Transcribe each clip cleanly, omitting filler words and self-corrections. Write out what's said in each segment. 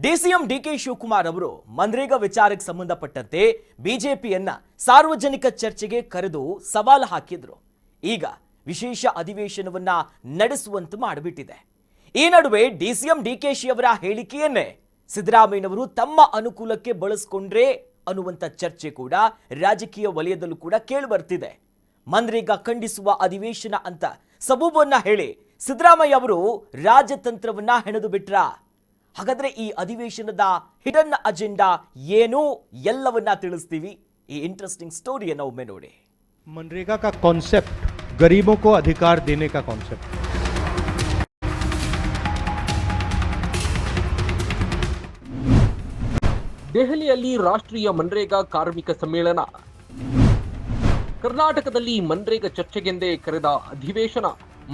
DCM DK Shivakumar ಅವರು ಮನ್ರೇಗಾ ವಿಚಾರಕ್ಕೆ ಸಂಬಂಧಪಟ್ಟಂತೆ ಬಿಜೆಪಿಯನ್ನ ಸಾರ್ವಜನಿಕ ಚರ್ಚೆಗೆ ಕರೆದು ಸವಾಲು ಹಾಕಿದ್ರು. ಈಗ ವಿಶೇಷ ಅಧಿವೇಶನವನ್ನ ನಡೆಸುವಂತೆ ಮಾಡಿಬಿಟ್ಟಿದೆ. ಈ ನಡುವೆ ಡಿಸಿಎಂ ಡಿಕೆಶಿ ಅವರ ಹೇಳಿಕೆಯನ್ನೇ ಸಿದ್ದರಾಮಯ್ಯನವರು ತಮ್ಮ ಅನುಕೂಲಕ್ಕೆ ಬಳಸಿಕೊಂಡ್ರೆ ಅನ್ನುವಂಥ ಚರ್ಚೆ ಕೂಡ ರಾಜಕೀಯ ವಲಯದಲ್ಲೂ ಕೂಡ ಕೇಳಿಬರ್ತಿದೆ. ಮನ್ರೇಗಾ ಖಂಡಿಸುವ ಅಧಿವೇಶನ ಅಂತ ಸಬೂಬನ್ನ ಹೇಳಿ ಸಿದ್ದರಾಮಯ್ಯ ಅವರು ರಾಜತಂತ್ರವನ್ನ ಹೆಣೆದು ಬಿಟ್ರ. ಹಾಗಾದ್ರೆ ಈ ಅಧಿವೇಶನದ ಹಿಡನ್ ಅಜೆಂಡಾ ಏನು ಎಲ್ಲವನ್ನ ತಿಳಿಸ್ತೀವಿ. ಈ ಇಂಟ್ರೆಸ್ಟಿಂಗ್ ಸ್ಟೋರಿಯನ್ನು ಒಮ್ಮೆ ನೋಡಿ. मनरेगा का कॉन्सेप्ट गरीबों को अधिकार देने का कॉन्सेप्ट। ದೆಹಲಿಯಲ್ಲಿ ರಾಷ್ಟ್ರೀಯ ಮನ್ರೇಗಾ ಕಾರ್ಮಿಕ ಸಮ್ಮೇಳನ. ಕರ್ನಾಟಕದಲ್ಲಿ ಮನ್ರೇಗಾ ಚರ್ಚೆಗೆಂದೇ ಕರೆದ ಅಧಿವೇಶನ.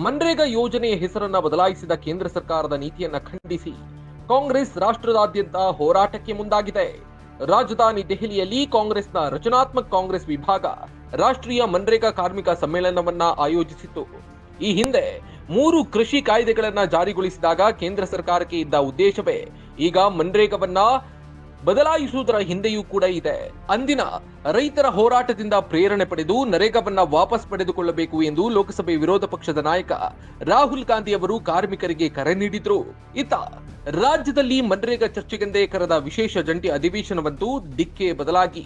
ಮನ್ರೇಗಾ ಯೋಜನೆಯ ಹೆಸರನ್ನ ಬದಲಾಯಿಸಿದ ಕೇಂದ್ರ ಸರ್ಕಾರದ ನೀತಿಯನ್ನ ಖಂಡಿಸಿ ಕಾಂಗ್ರೆಸ್ ರಾಷ್ಟ್ರದಾದ್ಯಂತ ಹೋರಾಟಕ್ಕೆ ಮುಂದಾಗಿದೆ. ರಾಜಧಾನಿ ದೆಹಲಿಯಲ್ಲಿ ಕಾಂಗ್ರೆಸ್ನ ರಚನಾತ್ಮಕ ಕಾಂಗ್ರೆಸ್ ವಿಭಾಗ ರಾಷ್ಟ್ರೀಯ ಮನ್ರೇಗಾ ಕಾರ್ಮಿಕ ಸಮ್ಮೇಳನವನ್ನ ಆಯೋಜಿಸಿತ್ತು. ಈ ಹಿಂದೆ 3 ಕೃಷಿ ಕಾಯ್ದೆಗಳನ್ನ ಜಾರಿಗೊಳಿಸಿದಾಗ ಕೇಂದ್ರ ಸರ್ಕಾರಕ್ಕೆ ಇದ್ದ ಉದ್ದೇಶವೇ ಈಗ ಮನ್ರೇಗಾವನ್ನ ಬದಲಾಯಿಸುವುದರ ಹಿಂದೆಯೂ ಕೂಡ ಇದೆ. ಅಂದಿನ ರೈತರ ಹೋರಾಟದಿಂದ ಪ್ರೇರಣೆ ಪಡೆದು ನರೇಗಾವನ್ನ ವಾಪಸ್ ಪಡೆದುಕೊಳ್ಳಬೇಕು ಎಂದು ಲೋಕಸಭೆ ವಿರೋಧ ಪಕ್ಷದ ನಾಯಕ ರಾಹುಲ್ ಗಾಂಧಿ ಅವರು ಕಾರ್ಮಿಕರಿಗೆ ಕರೆ ನೀಡಿದ್ರು. ಇತ್ತ ರಾಜ್ಯದಲ್ಲಿ ಮನ್ರೇಗಾ ಚರ್ಚೆಗೆಂದೇ ಕರೆದ ವಿಶೇಷ ಜಂಟಿ ಅಧಿವೇಶನವಂತೂ ದಿಕ್ಕೆ ಬದಲಾಗಿ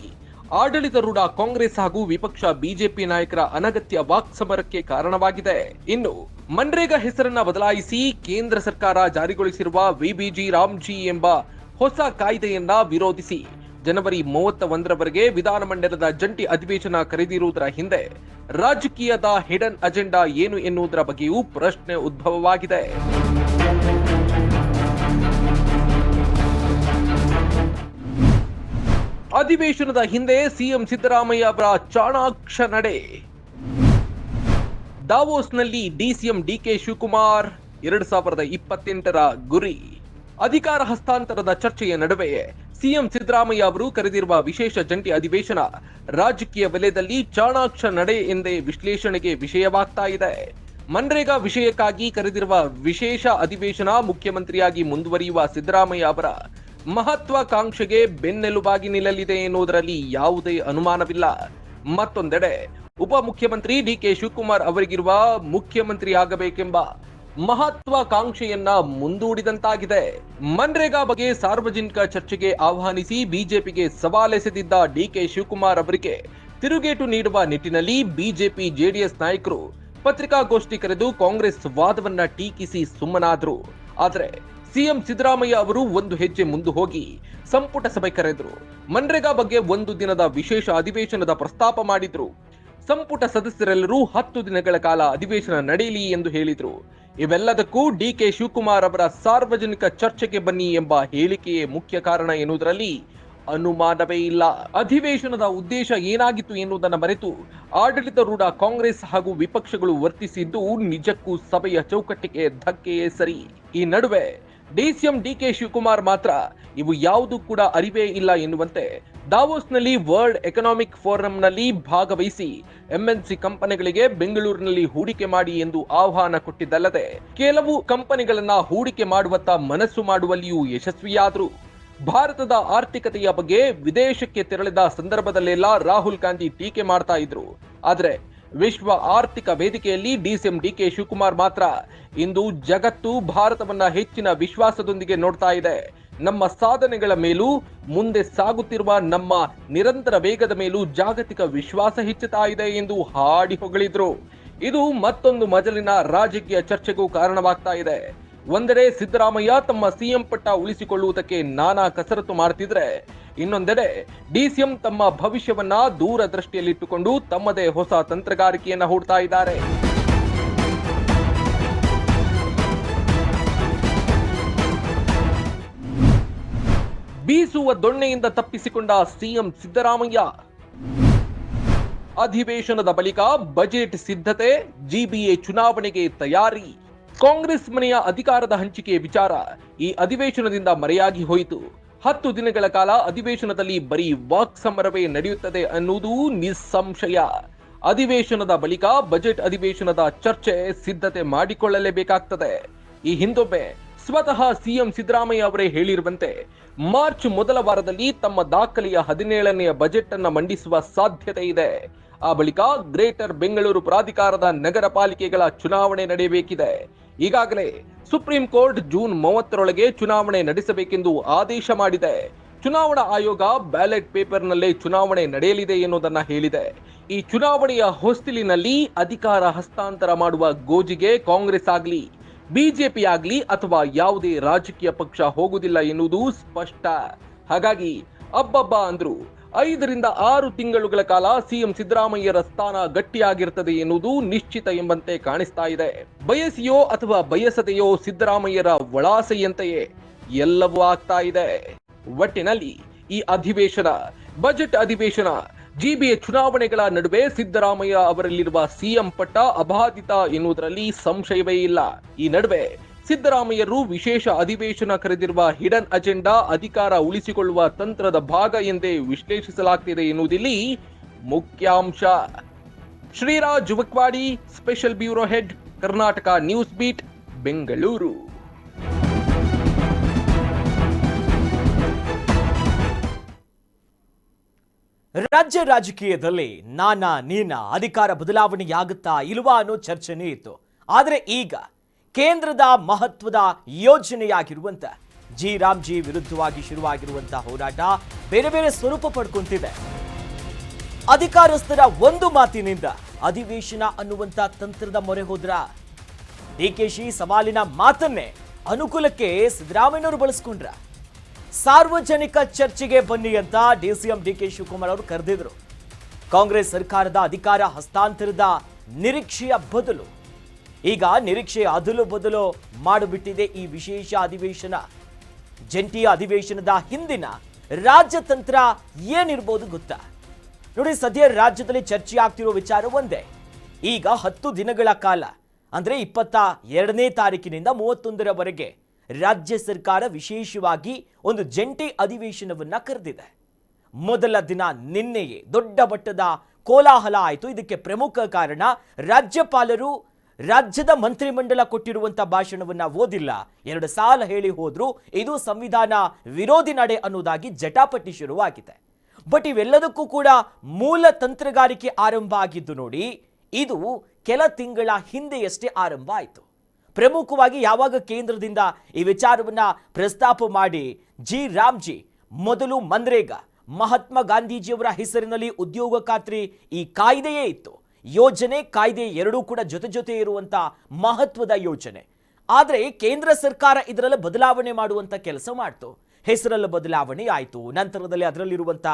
ಆಡಳಿತಾರೂಢ ಕಾಂಗ್ರೆಸ್ ಹಾಗೂ ವಿಪಕ್ಷ ಬಿಜೆಪಿ ನಾಯಕರ ಅನಗತ್ಯ ವಾಕ್ಸಮರಕ್ಕೆ ಕಾರಣವಾಗಿದೆ. ಇನ್ನು ಮನ್ರೇಗಾ ಹೆಸರನ್ನ ಬದಲಾಯಿಸಿ ಕೇಂದ್ರ ಸರ್ಕಾರ ಜಾರಿಗೊಳಿಸಿರುವ ವಿಬಿಜಿ ರಾಮ್ಜಿ ಎಂಬ ಹೊಸ ಕಾಯ್ದೆಯನ್ನ ವಿರೋಧಿಸಿ ಜನವರಿ 31ರವರೆಗೆ ವಿಧಾನಮಂಡಲದ ಜಂಟಿ ಅಧಿವೇಶನ ಕರೆದಿರುವುದರ ಹಿಂದೆ ರಾಜಕೀಯದ ಹಿಡನ್ ಅಜೆಂಡಾ ಏನು ಎನ್ನುವುದರ ಬಗ್ಗೆಯೂ ಪ್ರಶ್ನೆ ಉದ್ಭವವಾಗಿದೆ. ಅಧಿವೇಶನದ ಹಿಂದೆ ಸಿಎಂ ಸಿದ್ದರಾಮಯ್ಯ ಅವರ ಚಾಣಾಕ್ಷ ನಡೆ. ದಾವೋಸ್ನಲ್ಲಿ ಡಿಸಿಎಂ ಡಿಕೆ ಶಿವಕುಮಾರ್ 2028ರ ಗುರಿ. ಅಧಿಕಾರ ಹಸ್ತಾಂತರದ ಚರ್ಚೆಯ ನಡುವೆ ಸಿಎಂ ಸಿದ್ದರಾಮಯ್ಯ ಅವರು ಕರೆದಿರುವ ವಿಶೇಷ ಜಂಟಿ ಅಧಿವೇಶನ ರಾಜಕೀಯ ವಲಯದಲ್ಲಿ ಚಾಣಾಕ್ಷ ನಡೆ ಎಂದೇ ವಿಶ್ಲೇಷಣೆಗೆ ವಿಷಯವಾಗ್ತಾ ಇದೆ. ಮನ್ರೇಗಾ ವಿಷಯಕ್ಕಾಗಿ ಕರೆದಿರುವ ವಿಶೇಷ ಅಧಿವೇಶನ ಮುಖ್ಯಮಂತ್ರಿಯಾಗಿ ಮುಂದುವರಿಯುವ ಸಿದ್ದರಾಮಯ್ಯ ಅವರ ಮಹತ್ವಾಕಾಂಕ್ಷೆಗೆ ಬೆನ್ನೆಲುಬಾಗಿ ನಿಲ್ಲಲಿದೆ ಎನ್ನುವುದರಲ್ಲಿ ಯಾವುದೇ ಅನುಮಾನವಿಲ್ಲ. ಮತ್ತೊಂದೆಡೆ ಉಪಮುಖ್ಯಮಂತ್ರಿ ಡಿಕೆ ಶಿವಕುಮಾರ್ ಅವರಿಗಿರುವ ಮುಖ್ಯಮಂತ್ರಿ ಆಗಬೇಕೆಂಬ ಮಹತ್ವಾಕಾಂಕ್ಷೆಯನ್ನ ಮುಂದೂಡಿದಂತಾಗಿದೆ. ಮನ್ರೇಗಾ ಬಗ್ಗೆ ಸಾರ್ವಜನಿಕ ಚರ್ಚೆಗೆ ಆಹ್ವಾನಿಸಿ ಬಿಜೆಪಿಗೆ ಸವಾಲೆಸೆದಿದ್ದ ಡಿಕೆ ಶಿವಕುಮಾರ್ ಅವರಿಗೆ ತಿರುಗೇಟು ನೀಡುವ ನಿಟ್ಟಿನಲ್ಲಿ ಬಿಜೆಪಿ ಜೆಡಿಎಸ್ ನಾಯಕರು ಪತ್ರಿಕಾಗೋಷ್ಠಿ ಕರೆದು ಕಾಂಗ್ರೆಸ್ ವಾದವನ್ನ ಟೀಕಿಸಿ ಸುಮ್ಮನಾದ್ರು. ಆದರೆ ಸಿಎಂ ಸಿದ್ದರಾಮಯ್ಯ ಅವರು ಒಂದು ಹೆಜ್ಜೆ ಮುಂದೆ ಹೋಗಿ ಸಂಪುಟ ಸಭೆ ಕರೆದ್ರು. ಮನ್ರೇಗಾ ಬಗ್ಗೆ 1 ದಿನದ ವಿಶೇಷ ಅಧಿವೇಶನದ ಪ್ರಸ್ತಾಪ ಮಾಡಿದ್ರು. ಸಂಪುಟ ಸದಸ್ಯರೆಲ್ಲರೂ 10 ದಿನಗಳ ಕಾಲ ಅಧಿವೇಶನ ನಡೆಯಲಿ ಎಂದು ಹೇಳಿದ್ರು. ಇವೆಲ್ಲದಕ್ಕೂ ಡಿಕೆ ಶಿವಕುಮಾರ್ ಅವರ ಸಾರ್ವಜನಿಕ ಚರ್ಚೆಗೆ ಬನ್ನಿ ಎಂಬ ಹೇಳಿಕೆಯೇ ಮುಖ್ಯ ಕಾರಣ ಎನ್ನುವುದರಲ್ಲಿ ಅನುಮಾನವೇ ಇಲ್ಲ. ಅಧಿವೇಶನದ ಉದ್ದೇಶ ಏನಾಗಿತ್ತು ಎನ್ನುವುದನ್ನು ಮರೆತು ಆಡಳಿತಾರೂಢ ಕಾಂಗ್ರೆಸ್ ಹಾಗೂ ವಿಪಕ್ಷಗಳು ವರ್ತಿಸಿದ್ದು ನಿಜಕ್ಕೂ ಸಭೆಯ ಚೌಕಟ್ಟಿಗೆ ಧಕ್ಕೆಯೇ ಸರಿ. ಈ ನಡುವೆ ಡಿಸಿಎಂ ಡಿಕೆ ಶಿವಕುಮಾರ್ ಮಾತ್ರ ಇವು ಯಾವುದೂ ಕೂಡ ಅರಿವೇ ಇಲ್ಲ ಎನ್ನುವಂತೆ ದಾವೋಸ್ನಲ್ಲಿ ವರ್ಲ್ಡ್ ಎಕನಾಮಿಕ್ ಫೋರಂನಲ್ಲಿ ಭಾಗವಹಿಸಿ ಎಂಎನ್ಸಿ ಕಂಪನಿಗಳಿಗೆ ಬೆಂಗಳೂರಿನಲ್ಲಿ ಹೂಡಿಕೆ ಮಾಡಿ ಎಂದು ಆಹ್ವಾನ ಕೊಟ್ಟಿದ್ದಲ್ಲದೆ ಕೆಲವು ಕಂಪನಿಗಳನ್ನ ಹೂಡಿಕೆ ಮಾಡುವತ್ತ ಮನಸ್ಸು ಮಾಡುವಲ್ಲಿಯೂ ಯಶಸ್ವಿಯಾದರು. ಭಾರತದ ಆರ್ಥಿಕತೆಯ ಬಗ್ಗೆ ವಿದೇಶಕ್ಕೆ ತೆರಳಿದ ಸಂದರ್ಭದಲ್ಲೆಲ್ಲ ರಾಹುಲ್ ಗಾಂಧಿ ಟೀಕೆ ಮಾಡ್ತಾ ಇದ್ರು. ಆದ್ರೆ ವಿಶ್ವ ಆರ್ಥಿಕ ವೇದಿಕೆಯಲ್ಲಿ ಡಿಸಿಎಂ ಡಿಕೆ ಶಿವಕುಮಾರ್ ಮಾತ್ರ ಇಂದು ಜಗತ್ತು ಭಾರತವನ್ನ ಹೆಚ್ಚಿನ ವಿಶ್ವಾಸದೊಂದಿಗೆ ನೋಡ್ತಾ ಇದೆ. ನಮ್ಮ ಸಾಧನೆಗಳ ಮೇಲೂ ಮುಂದೆ ಸಾಗುತ್ತಿರುವ ನಮ್ಮ ನಿರಂತರ ವೇಗದ ಮೇಲೂ ಜಾಗತಿಕ ವಿಶ್ವಾಸ ಹೆಚ್ಚುತ್ತಾ ಇದೆ ಎಂದು ಹಾಡಿ ಹೊಗಳಿದ್ರು. ಇದು ಮತ್ತೊಂದು ಮಜಲಿನ ರಾಜಕೀಯ ಚರ್ಚೆಗೂ ಕಾರಣವಾಗ್ತಾ ಇದೆ. ಒಂದೆಡೆ ಸಿದ್ದರಾಮಯ್ಯ ತಮ್ಮ ಸಿಎಂ ಪಟ್ಟ ಉಳಿಸಿಕೊಳ್ಳುವುದಕ್ಕೆ ನಾನಾ ಕಸರತ್ತು ಮಾಡ್ತಿದ್ರೆ, ಇನ್ನೊಂದೆಡೆ ಡಿಸಿಎಂ ತಮ್ಮ ಭವಿಷ್ಯವನ್ನ ದೂರದೃಷ್ಟಿಯಲ್ಲಿಟ್ಟುಕೊಂಡು ತಮ್ಮದೇ ಹೊಸ ತಂತ್ರಗಾರಿಕೆಯನ್ನ ಹೂಡ್ತಾ ಇದ್ದಾರೆ. ಬೀಸುವ ದೊಣ್ಣೆಯಿಂದ ತಪ್ಪಿಸಿಕೊಂಡ ಸಿಎಂ ಸಿದ್ದರಾಮಯ್ಯ. ಅಧಿವೇಶನದ ಬಳಿಕ ಬಜೆಟ್ ಸಿದ್ಧತೆ, ಜಿಬಿಎ ಚುನಾವಣೆಗೆ ತಯಾರಿ. ಕಾಂಗ್ರೆಸ್ ಮನೆಯ ಅಧಿಕಾರದ ಹಂಚಿಕೆ ವಿಚಾರ ಈ ಅಧಿವೇಶನದಿಂದ ಮರೆಯಾಗಿ ಹೋಯಿತು. 10 ದಿನಗಳ ಕಾಲ ಅಧಿವೇಶನದಲ್ಲಿ ಬರೀ ವಾಕ್ಸಮರವೇ ನಡೆಯುತ್ತದೆ ಅನ್ನುವುದು ನಿಸ್ಸಂಶಯ. ಅಧಿವೇಶನದ ಬಳಿಕ ಬಜೆಟ್ ಅಧಿವೇಶನದ ಚರ್ಚೆ ಸಿದ್ಧತೆ ಮಾಡಿಕೊಳ್ಳಲೇಬೇಕಾಗ್ತದೆ. ಈ ಹಿಂದೊಮ್ಮೆ ಸ್ವತಃ ಸಿಎಂ ಸಿದ್ದರಾಮಯ್ಯ ಅವರೇ ಹೇಳಿರುವಂತೆ ಮಾರ್ಚ್ ಮೊದಲ ವಾರದಲ್ಲಿ ತಮ್ಮ ದಾಖಲೆಯ 17ನೇ ಬಜೆಟ್ ಅನ್ನು ಮಂಡಿಸುವ ಸಾಧ್ಯತೆ ಇದೆ. ಆ ಬಳಿಕ ಗ್ರೇಟರ್ ಬೆಂಗಳೂರು ಪ್ರಾಧಿಕಾರದ ನಗರ ಪಾಲಿಕೆಗಳ ಚುನಾವಣೆ ನಡೆಯಬೇಕಿದೆ. ಈಗಾಗಲೇ ಸುಪ್ರೀಂ ಕೋರ್ಟ್ ಜೂನ್ 30ರೊಳಗೆ ಚುನಾವಣೆ ನಡೆಸಬೇಕೆಂದು ಆದೇಶ ಮಾಡಿದೆ. ಚುನಾವಣಾ ಆಯೋಗ ಬ್ಯಾಲೆಟ್ ಪೇಪರ್ನಲ್ಲೇ ಚುನಾವಣೆ ನಡೆಯಲಿದೆ ಎನ್ನುವುದನ್ನ ಹೇಳಿದೆ. ಈ ಚುನಾವಣೆಯ ಹೊಸ್ತಿಲಿನಲ್ಲಿ ಅಧಿಕಾರ ಹಸ್ತಾಂತರ ಮಾಡುವ ಗೋಜಿಗೆ ಕಾಂಗ್ರೆಸ್ ಆಗಲಿ ಬಿಜೆಪಿ ಆಗಲಿ ಅಥವಾ ಯಾವುದೇ ರಾಜಕೀಯ ಪಕ್ಷ ಹೋಗುವುದಿಲ್ಲ ಎನ್ನುವುದು ಸ್ಪಷ್ಟ. ಹಾಗಾಗಿ ಅಬ್ಬಬ್ಬ ಅಂದ್ರು 5 ರಿಂದ 6 ತಿಂಗಳುಗಳ ಕಾಲ ಸಿಎಂ ಸಿದ್ದರಾಮಯ್ಯರ ಸ್ಥಾನ ಗಟ್ಟಿಯಾಗಿರುತ್ತದೆ ಎನ್ನುವುದು ನಿಶ್ಚಿತ ಎಂಬಂತೆ ಕಾಣಿಸ್ತಾ ಇದೆ. ಬಯಸಿಯೋ ಅಥವಾ ಬಯಸದೆಯೋ ಸಿದ್ದರಾಮಯ್ಯರ ಒಳಾಸೆಯಂತೆಯೇ ಎಲ್ಲವೂ ಆಗ್ತಾ ಇದೆ. ಒಟ್ಟಿನಲ್ಲಿ ಈ ಅಧಿವೇಶನ, ಬಜೆಟ್ ಅಧಿವೇಶನ, ಜಿಬಿಎ ಚುನಾವಣೆಗಳ ನಡುವೆ ಸಿದ್ದರಾಮಯ್ಯ ಅವರಲ್ಲಿರುವ ಸಿಎಂ ಪಟ್ಟ ಅಬಾಧಿತ ಎನ್ನುವುದರಲ್ಲಿ ಸಂಶಯವೇ ಇಲ್ಲ. ಈ ನಡುವೆ ಸಿದ್ದರಾಮಯ್ಯರು ವಿಶೇಷ ಅಧಿವೇಶನ ಕರೆದಿರುವ ಹಿಡನ್ ಅಜೆಂಡಾ ಅಧಿಕಾರ ಉಳಿಸಿಕೊಳ್ಳುವ ತಂತ್ರದ ಭಾಗ ಎಂದೇ ವಿಶ್ಲೇಷಿಸಲಾಗ್ತಿದೆ ಎನ್ನುವುದಿಲ್ಲಿ ಮುಖ್ಯಾಂಶ. Shriraj Juvakwadi, special bureau head, Karnataka news beat, Bengaluru. ರಾಜ್ಯ ರಾಜಕೀಯದಲ್ಲಿ ನಾನಾ ನೀನಾ ಅಧಿಕಾರ ಬದಲಾವಣೆಯಾಗುತ್ತಾ ಇಲ್ವಾ ಅನ್ನೋ ಚರ್ಚೆನೇ ಇತ್ತು. ಆದರೆ ಈಗ ಕೇಂದ್ರದ ಮಹತ್ವದ ಯೋಜನೆಯಾಗಿರುವಂತ ಜಿ ರಾಮ್ಜಿ ವಿರುದ್ಧವಾಗಿ ಶುರುವಾಗಿರುವಂತಹ ಹೋರಾಟ ಬೇರೆ ಬೇರೆ ಸ್ವರೂಪ ಪಡ್ಕೊಂತಿದೆ. ಅಧಿಕಾರಸ್ಥರ ಒಂದು ಮಾತಿನಿಂದ ಅಧಿವೇಶನ ಅನ್ನುವಂತ ತಂತ್ರದ ಮೊರೆ ಹೋದ್ರ ಡಿಕೆಶಿ ಸವಾಲಿನ ಮಾತನ್ನೇ ಅನುಕೂಲಕ್ಕೆ ಸಿದ್ದರಾಮಯ್ಯನವರು ಬಳಸ್ಕೊಂಡ್ರ. ಸಾರ್ವಜನಿಕ ಚರ್ಚೆಗೆ ಬನ್ನಿ ಅಂತ ಡಿಸಿಎಂ ಡಿಕೆ ಶಿವಕುಮಾರ್ ಅವರು ಕರೆದಿದ್ರು. ಕಾಂಗ್ರೆಸ್ ಸರ್ಕಾರದ ಅಧಿಕಾರ ಹಸ್ತಾಂತರದ ನಿರೀಕ್ಷೆಯ ಬದಲು ಈಗ ನಿರೀಕ್ಷೆ ಅದಲು ಬದಲು ಮಾಡಿಬಿಟ್ಟಿದೆ ಈ ವಿಶೇಷ ಅಧಿವೇಶನ. ಜಂಟಿ ಅಧಿವೇಶನದ ಹಿಂದಿನ ರಾಜ್ಯತಂತ್ರ ಏನಿರ್ಬೋದು ಗೊತ್ತಾ? ನೋಡಿ, ಸದ್ಯ ರಾಜ್ಯದಲ್ಲಿ ಚರ್ಚೆ ಆಗ್ತಿರೋ ವಿಚಾರ ಒಂದೇ. ಈಗ 10 ದಿನಗಳ ಕಾಲ ಅಂದ್ರೆ 22ನೇ ತಾರೀಕಿನಿಂದ 31ರವರೆಗೆ ರಾಜ್ಯ ಸರ್ಕಾರ ವಿಶೇಷವಾಗಿ ಒಂದು ಜಂಟಿ ಅಧಿವೇಶನವನ್ನ ಕರೆದಿದೆ. ಮೊದಲ ದಿನ ನಿನ್ನೆಯೇ ದೊಡ್ಡ ಮಟ್ಟದ ಕೋಲಾಹಲ ಆಯಿತು. ಇದಕ್ಕೆ ಪ್ರಮುಖ ಕಾರಣ ರಾಜ್ಯಪಾಲರು ರಾಜ್ಯದ ಮಂತ್ರಿಮಂಡಲ ಕೊಟ್ಟಿರುವಂತಹ ಭಾಷಣವನ್ನ ಓದಿಲ್ಲ, 2 ಸಾಲ ಹೇಳಿ ಹೋದ್ರು, ಇದು ಸಂವಿಧಾನ ವಿರೋಧಿ ನಡೆ ಅನ್ನೋದಾಗಿ ಜಟಾಪಟಿ ಶುರುವಾಗಿದೆ. ಬಟ್ ಇವೆಲ್ಲದಕ್ಕೂ ಕೂಡ ಮೂಲ ತಂತ್ರಗಾರಿಕೆ ಆರಂಭ ಆಗಿದ್ದು ನೋಡಿ, ಇದು ಕೆಲ ತಿಂಗಳ ಹಿಂದೆಯಷ್ಟೇ ಆರಂಭ ಆಯಿತು. ಪ್ರಮುಖವಾಗಿ ಯಾವಾಗ ಕೇಂದ್ರದಿಂದ ಈ ವಿಚಾರವನ್ನ ಪ್ರಸ್ತಾಪ ಮಾಡಿ ಜಿ ರಾಮ್ಜಿ ಮೊದಲು ಮನ್ರೇಗಾ, ಮಹಾತ್ಮ ಗಾಂಧೀಜಿಯವರ ಹೆಸರಿನಲ್ಲಿ ಉದ್ಯೋಗ ಖಾತ್ರಿ ಈ ಕಾಯ್ದೆಯೇ ಇತ್ತು. ಯೋಜನೆ ಕಾಯ್ದೆ ಎರಡೂ ಕೂಡ ಜೊತೆ ಇರುವಂತ ಮಹತ್ವದ ಯೋಜನೆ. ಆದರೆ ಕೇಂದ್ರ ಸರ್ಕಾರ ಇದರಲ್ಲಿ ಬದಲಾವಣೆ ಮಾಡುವಂತ ಕೆಲಸ ಮಾಡ್ತು. ಹೆಸರಲ್ಲಿ ಬದಲಾವಣೆ ಆಯಿತು, ನಂತರದಲ್ಲಿ ಅದರಲ್ಲಿರುವಂತ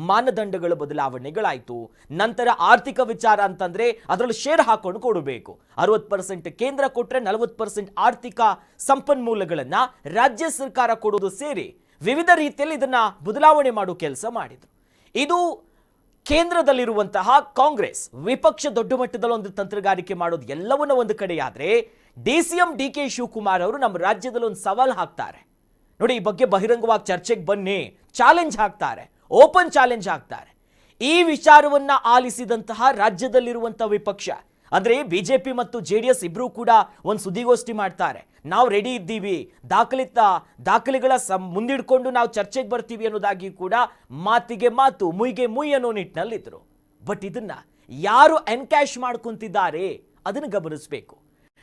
ಮಾನದಂಡಗಳ ಬದಲಾವಣೆಗಳಾಯಿತು. ನಂತರ ಆರ್ಥಿಕ ವಿಚಾರ ಅಂತಂದ್ರೆ ಅದರಲ್ಲಿ ಶೇರ್ ಹಾಕೊಂಡು ಕೊಡಬೇಕು. 60% ಕೇಂದ್ರ ಕೊಟ್ಟರೆ 40% ಆರ್ಥಿಕ ಸಂಪನ್ಮೂಲಗಳನ್ನ ರಾಜ್ಯ ಸರ್ಕಾರ ಕೊಡೋದು ಸೇರಿ ವಿವಿಧ ರೀತಿಯಲ್ಲಿ ಇದನ್ನ ಬದಲಾವಣೆ ಮಾಡೋ ಕೆಲಸ ಮಾಡಿದ್ರು. ಇದು ಕೇಂದ್ರದಲ್ಲಿರುವಂತಹ ಕಾಂಗ್ರೆಸ್ ವಿಪಕ್ಷ ದೊಡ್ಡ ಮಟ್ಟದಲ್ಲಿ ಒಂದು ತಂತ್ರಗಾರಿಕೆ ಮಾಡೋದು ಎಲ್ಲವನ್ನ ಒಂದು ಕಡೆಯಾದ್ರೆ, ಡಿಸಿಎಂ ಡಿಕೆ ಶಿವಕುಮಾರ್ ಅವರು ನಮ್ಮ ರಾಜ್ಯದಲ್ಲಿ ಒಂದು ಸವಾಲು ಹಾಕ್ತಾರೆ. ನೋಡಿ, ಈ ಬಗ್ಗೆ ಬಹಿರಂಗವಾಗಿ ಚರ್ಚೆಗೆ ಬನ್ನಿ, ಚಾಲೆಂಜ್ ಹಾಕ್ತಾರೆ, ಓಪನ್ ಚಾಲೆಂಜ್ ಹಾಕ್ತಾರೆ. ಈ ವಿಚಾರವನ್ನ ಆಲಿಸಿದಂತಹ ರಾಜ್ಯದಲ್ಲಿರುವಂತಹ ವಿಪಕ್ಷ ಅಂದ್ರೆ ಬಿಜೆಪಿ ಮತ್ತು ಜೆಡಿಎಸ್ ಇಬ್ರು ಕೂಡ ಒಂದು ಸುದ್ದಿಗೋಷ್ಠಿ ಮಾಡ್ತಾರೆ. ನಾವು ರೆಡಿ ಇದ್ದೀವಿ, ದಾಖಲೆಗಳ ಮುಂದಿಡ್ಕೊಂಡು ನಾವು ಚರ್ಚೆಗೆ ಬರ್ತೀವಿ ಅನ್ನೋದಾಗಿ ಕೂಡ ಮಾತಿಗೆ ಮಾತು, ಮುಯ್ಗೆ ಮುಯ್ ಅನ್ನೋ ನಿಟ್ಟಿನಲ್ಲಿದ್ರು. ಬಟ್ ಇದನ್ನ ಯಾರು ಎನ್ಕ್ಯಾಶ್ ಮಾಡ್ಕೊಂತಿದ್ದಾರೆ ಅದನ್ನು ಗಮನಿಸಬೇಕು.